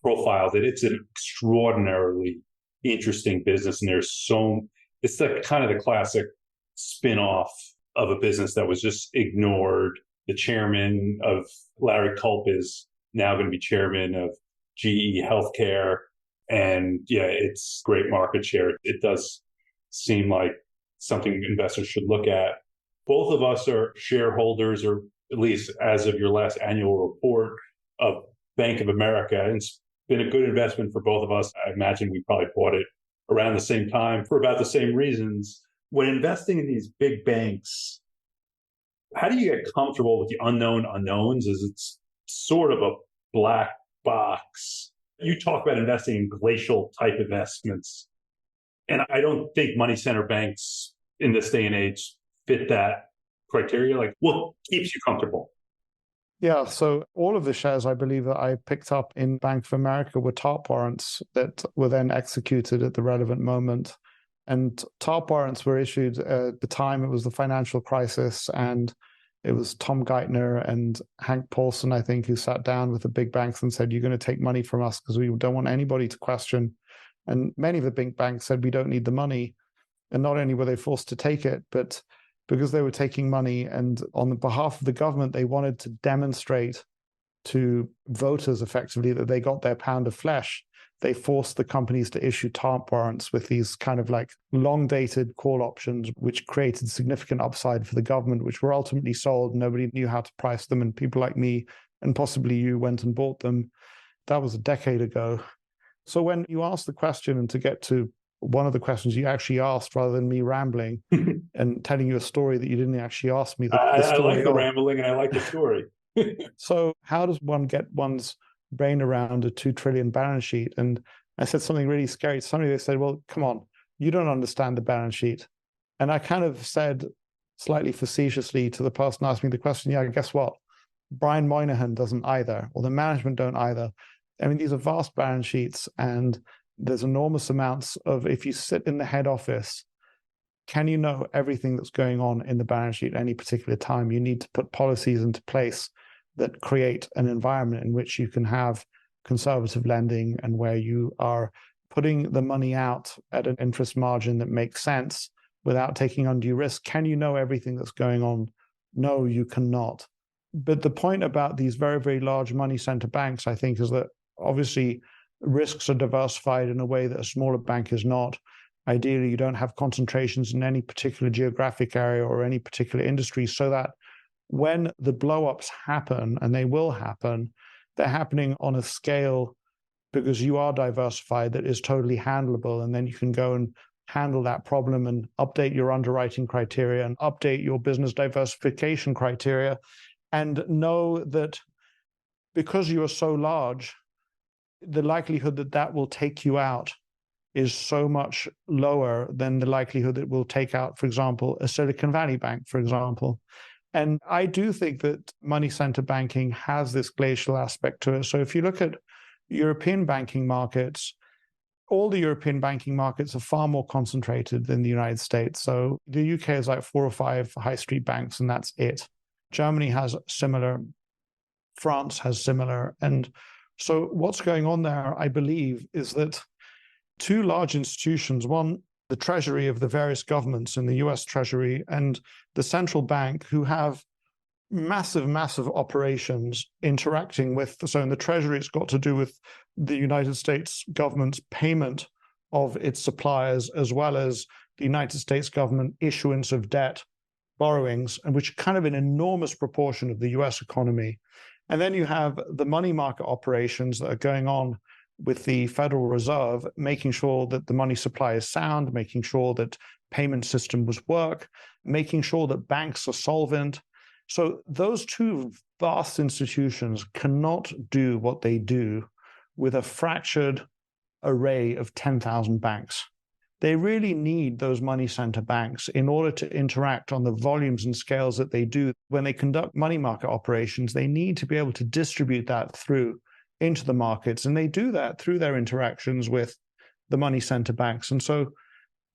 profiled it. It's an extraordinarily interesting business, and it's the kind of the classic spin-off of a business that was just ignored. The chairman of Larry Culp is now going to be chairman of GE Healthcare, and yeah, it's great market share. It does seem like something investors should look at. Both of us are shareholders, or at least as of your last annual report, of Bank of America. And it's been a good investment for both of us. I imagine we probably bought it around the same time for about the same reasons. When investing in these big banks, how do you get comfortable with the unknown unknowns? As it's sort of a black box. You talk about investing in glacial type investments, and I don't think money center banks in this day and age fit that criteria. Like, what keeps you comfortable? Yeah, so all of the shares I believe that I picked up in Bank of America were TARP warrants that were then executed at the relevant moment. And TARP warrants were issued at the time it was the financial crisis, and it was Tom Geithner and Hank Paulson, I think, who sat down with the big banks and said, "You're going to take money from us because we don't want anybody to question." And many of the big banks said, "We don't need the money." And not only were they forced to take it, but because they were taking money and on the behalf of the government, they wanted to demonstrate to voters effectively that they got their pound of flesh. They forced the companies to issue TARP warrants with these kind of like long dated call options, which created significant upside for the government, which were ultimately sold. Nobody knew how to price them. And people like me and possibly you went and bought them. That was a decade ago. So when you ask the question, and to get to one of the questions you actually asked rather than me rambling and telling you a story that you didn't actually ask me. I like the rambling and I like the story. So how does one get one's brain around a 2 trillion balance sheet? And I said something really scary. Somebody, they said, "Well, come on, you don't understand the balance sheet." And I kind of said slightly facetiously to the person asking me the question, "Yeah, guess what? Brian Moynihan doesn't either, or the management don't either." I mean, these are vast balance sheets, and there's enormous amounts of, if you sit in the head office, can you know everything that's going on in the balance sheet at any particular time? You need to put policies into place that create an environment in which you can have conservative lending and where you are putting the money out at an interest margin that makes sense without taking undue risk. Can you know everything that's going on? No, you cannot. But the point about these very, very large money center banks, I think, is that obviously risks are diversified in a way that a smaller bank is not. Ideally, you don't have concentrations in any particular geographic area or any particular industry, so that when the blow-ups happen, and they will happen, they're happening on a scale because you are diversified that is totally handleable. And then you can go and handle that problem and update your underwriting criteria and update your business diversification criteria, and know that because you are so large, the likelihood that that will take you out is so much lower than the likelihood it will take out, for example, a Silicon Valley bank, for example. And I do think that money center banking has this glacial aspect to it. So if you look at European banking markets, all the European banking markets are far more concentrated than the United States. So the UK is like 4 or 5 high street banks, and that's it. Germany has similar, France has similar. And so what's going on there, I believe, is that 2 large institutions, one, the Treasury of the various governments in the US Treasury, and the central bank, who have massive, massive operations interacting with. So in the Treasury, it's got to do with the United States government's payment of its suppliers, as well as the United States government issuance of debt, borrowings, and which are kind of an enormous proportion of the US economy. And then you have the money market operations that are going on with the Federal Reserve, making sure that the money supply is sound, making sure that payment systems work, making sure that banks are solvent. So those 2 vast institutions cannot do what they do with a fractured array of 10,000 banks. They really need those money center banks in order to interact on the volumes and scales that they do. When they conduct money market operations, they need to be able to distribute that through into the markets. And they do that through their interactions with the money center banks. And so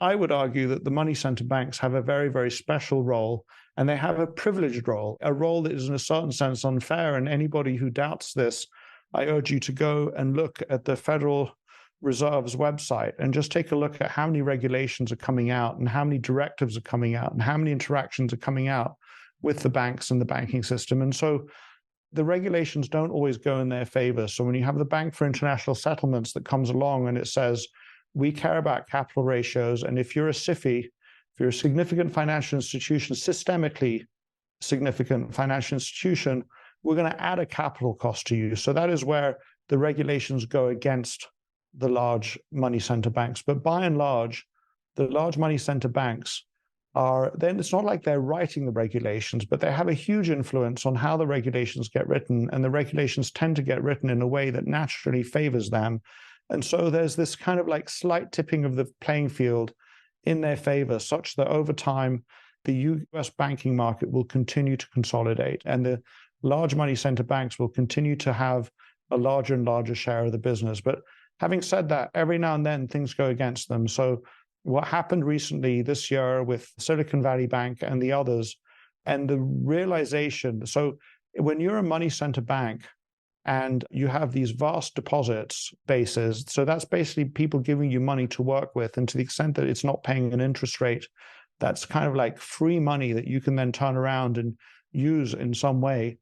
I would argue that the money center banks have a very, very special role, and they have a privileged role, a role that is in a certain sense unfair. And anybody who doubts this, I urge you to go and look at the Federal Reserve's website and just take a look at how many regulations are coming out and how many directives are coming out and how many interactions are coming out with the banks and the banking system. And so the regulations don't always go in their favor. So when you have the Bank for International Settlements that comes along and it says, we care about capital ratios, and if you're a SIFI, if you're a significant financial institution, systemically significant financial institution, we're going to add a capital cost to you. So that is where the regulations go against the large money center banks. But by and large, the large money center banks then it's not like they're writing the regulations, but they have a huge influence on how the regulations get written. And the regulations tend to get written in a way that naturally favors them. And so there's this kind of like slight tipping of the playing field in their favor, such that over time, the US banking market will continue to consolidate, and the large money center banks will continue to have a larger and larger share of the business. But having said that, every now and then things go against them. So what happened recently this year with Silicon Valley Bank and the others, and the realization, so when you're a money center bank and you have these vast deposits bases, so that's basically people giving you money to work with, and to the extent that it's not paying an interest rate, that's kind of like free money that you can then turn around and use in some way.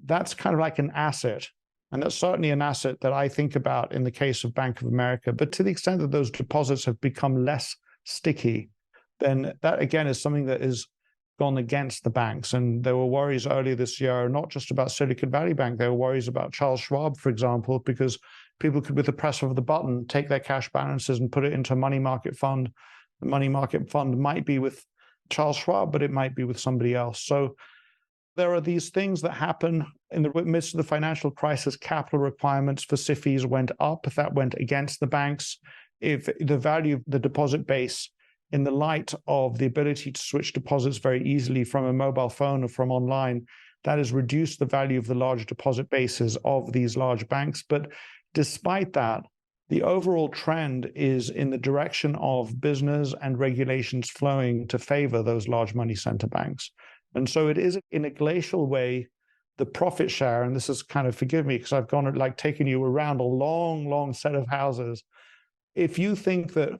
That's kind of like an asset. And that's certainly an asset that I think about in the case of Bank of America. But to the extent that those deposits have become less sticky, then that again is something that is gone against the banks. And there were worries earlier this year, not just about Silicon Valley Bank, there were worries about Charles Schwab, for example, because people could, with the press of the button, take their cash balances and put it into a money market fund. The money market fund might be with Charles Schwab, but it might be with somebody else. So there are these things that happen in the midst of the financial crisis. Capital requirements for SIFIs went up. That went against the banks. If the value of the deposit base, in the light of the ability to switch deposits very easily from a mobile phone or from online, that has reduced the value of the large deposit bases of these large banks. But despite that, the overall trend is in the direction of business and regulations flowing to favor those large money center banks. And so it is, in a glacial way, the profit share, and this is kind of, forgive me, because I've gone like taking you around a long, long set of houses. If you think that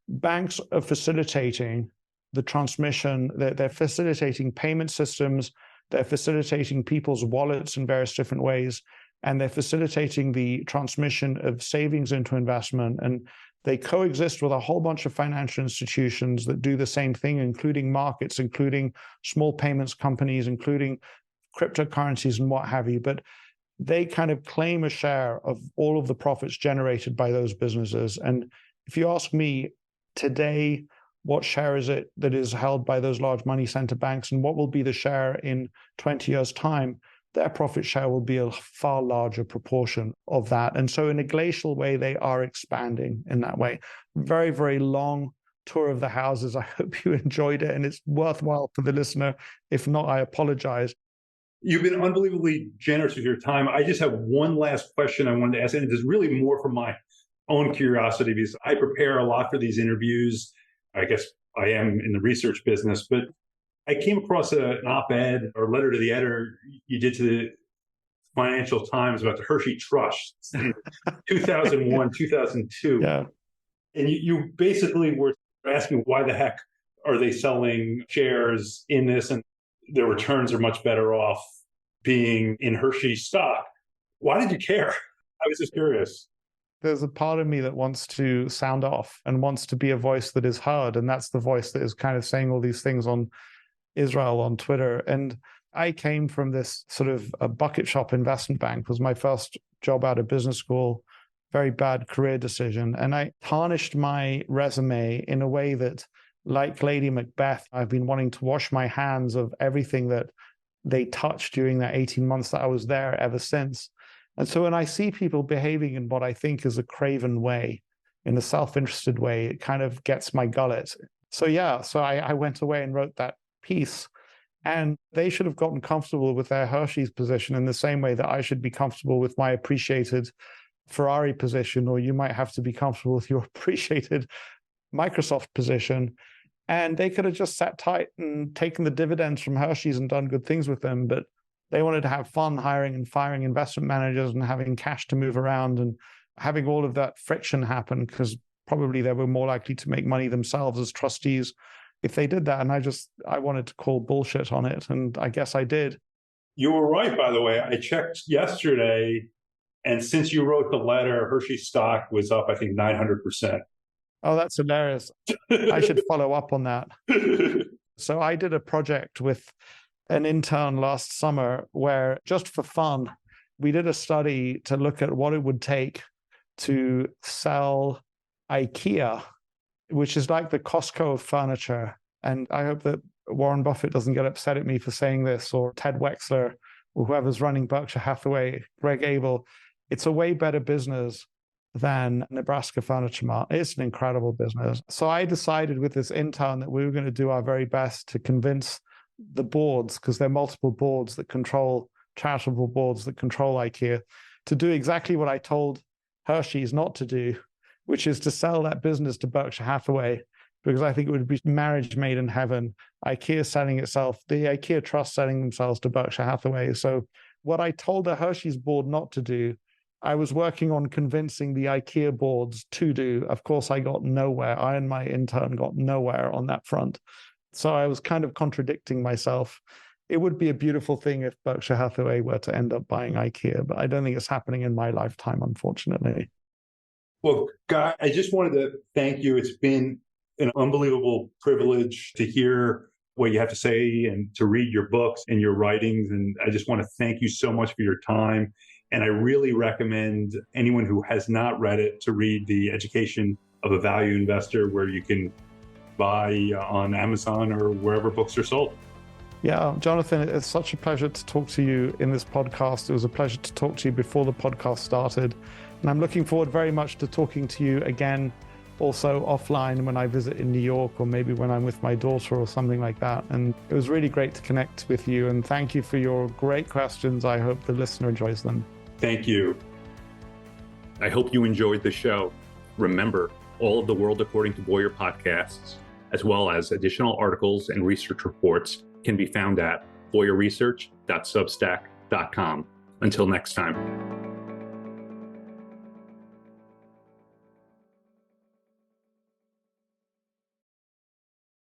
banks are facilitating the transmission, they're facilitating payment systems, they're facilitating people's wallets in various different ways, and they're facilitating the transmission of savings into investment, and they coexist with a whole bunch of financial institutions that do the same thing, including markets, including small payments companies, including cryptocurrencies and what have you. But they kind of claim a share of all of the profits generated by those businesses. And if you ask me today, what share is it that is held by those large money center banks, and what will be the share in 20 years' time? Their profit share will be a far larger proportion of that. And so in a glacial way, they are expanding in that way. Very, very long tour of the houses. I hope you enjoyed it, and it's worthwhile for the listener. If not, I apologize. You've been unbelievably generous with your time. I just have one last question I wanted to ask, and it is really more from my own curiosity, because I prepare a lot for these interviews. I guess I am in the research business, but I came across an op-ed or letter to the editor you did to the Financial Times about the Hershey Trust in 2001, 2002. Yeah. And you basically were asking why the heck are they selling shares in this, and their returns are much better off being in Hershey stock. Why did you care? I was just curious. There's a part of me that wants to sound off and wants to be a voice that is heard. And that's the voice that is kind of saying all these things on Israel on Twitter. And I came from this sort of a bucket shop investment bank. It was my first job out of business school, very bad career decision. And I tarnished my resume in a way that, like Lady Macbeth, I've been wanting to wash my hands of everything that they touched during that 18 months that I was there ever since. And so when I see people behaving in what I think is a craven way, in a self-interested way, it kind of gets my gullet. So yeah, so I went away and wrote that piece, and they should have gotten comfortable with their Hershey's position in the same way that I should be comfortable with my appreciated Ferrari position, or you might have to be comfortable with your appreciated Microsoft position. And they could have just sat tight and taken the dividends from Hershey's and done good things with them. But they wanted to have fun hiring and firing investment managers and having cash to move around and having all of that friction happen, because probably they were more likely to make money themselves as trustees if they did that. And I wanted to call bullshit on it. And I guess I did. You were right, by the way. I checked yesterday, and since you wrote the letter, Hershey stock was up, I think, 900%. Oh, that's hilarious. I should follow up on that. So I did a project with an intern last summer where, just for fun, we did a study to look at what it would take to sell IKEA, which is like the Costco of furniture. And I hope that Warren Buffett doesn't get upset at me for saying this, or Ted Wexler, or whoever's running Berkshire Hathaway, Greg Abel. It's a way better business than Nebraska Furniture Mart. It's an incredible business. So I decided with this intern that we were going to do our very best to convince the boards, because there are multiple boards that control, charitable boards that control IKEA, to do exactly what I told Hershey's not to do, which is to sell that business to Berkshire Hathaway, because I think it would be marriage made in heaven. IKEA selling itself, the IKEA Trust selling themselves to Berkshire Hathaway. So what I told the Hershey's board not to do, I was working on convincing the IKEA boards to do. Of course, I got nowhere. I and my intern got nowhere on that front. So I was kind of contradicting myself. It would be a beautiful thing if Berkshire Hathaway were to end up buying IKEA, but I don't think it's happening in my lifetime, unfortunately. Well, Guy, I just wanted to thank you. It's been an unbelievable privilege to hear what you have to say and to read your books and your writings. And I just want to thank you so much for your time. And I really recommend anyone who has not read it to read The Education of a Value Investor, where you can buy on Amazon or wherever books are sold. Yeah, Jonathan, it's such a pleasure to talk to you in this podcast. It was a pleasure to talk to you before the podcast started. And I'm looking forward very much to talking to you again, also offline when I visit in New York, or maybe when I'm with my daughter or something like that. And it was really great to connect with you. And thank you for your great questions. I hope the listener enjoys them. Thank you. I hope you enjoyed the show. Remember, all of the World According to Boyar podcasts, as well as additional articles and research reports, can be found at boyarresearch.substack.com. Until next time.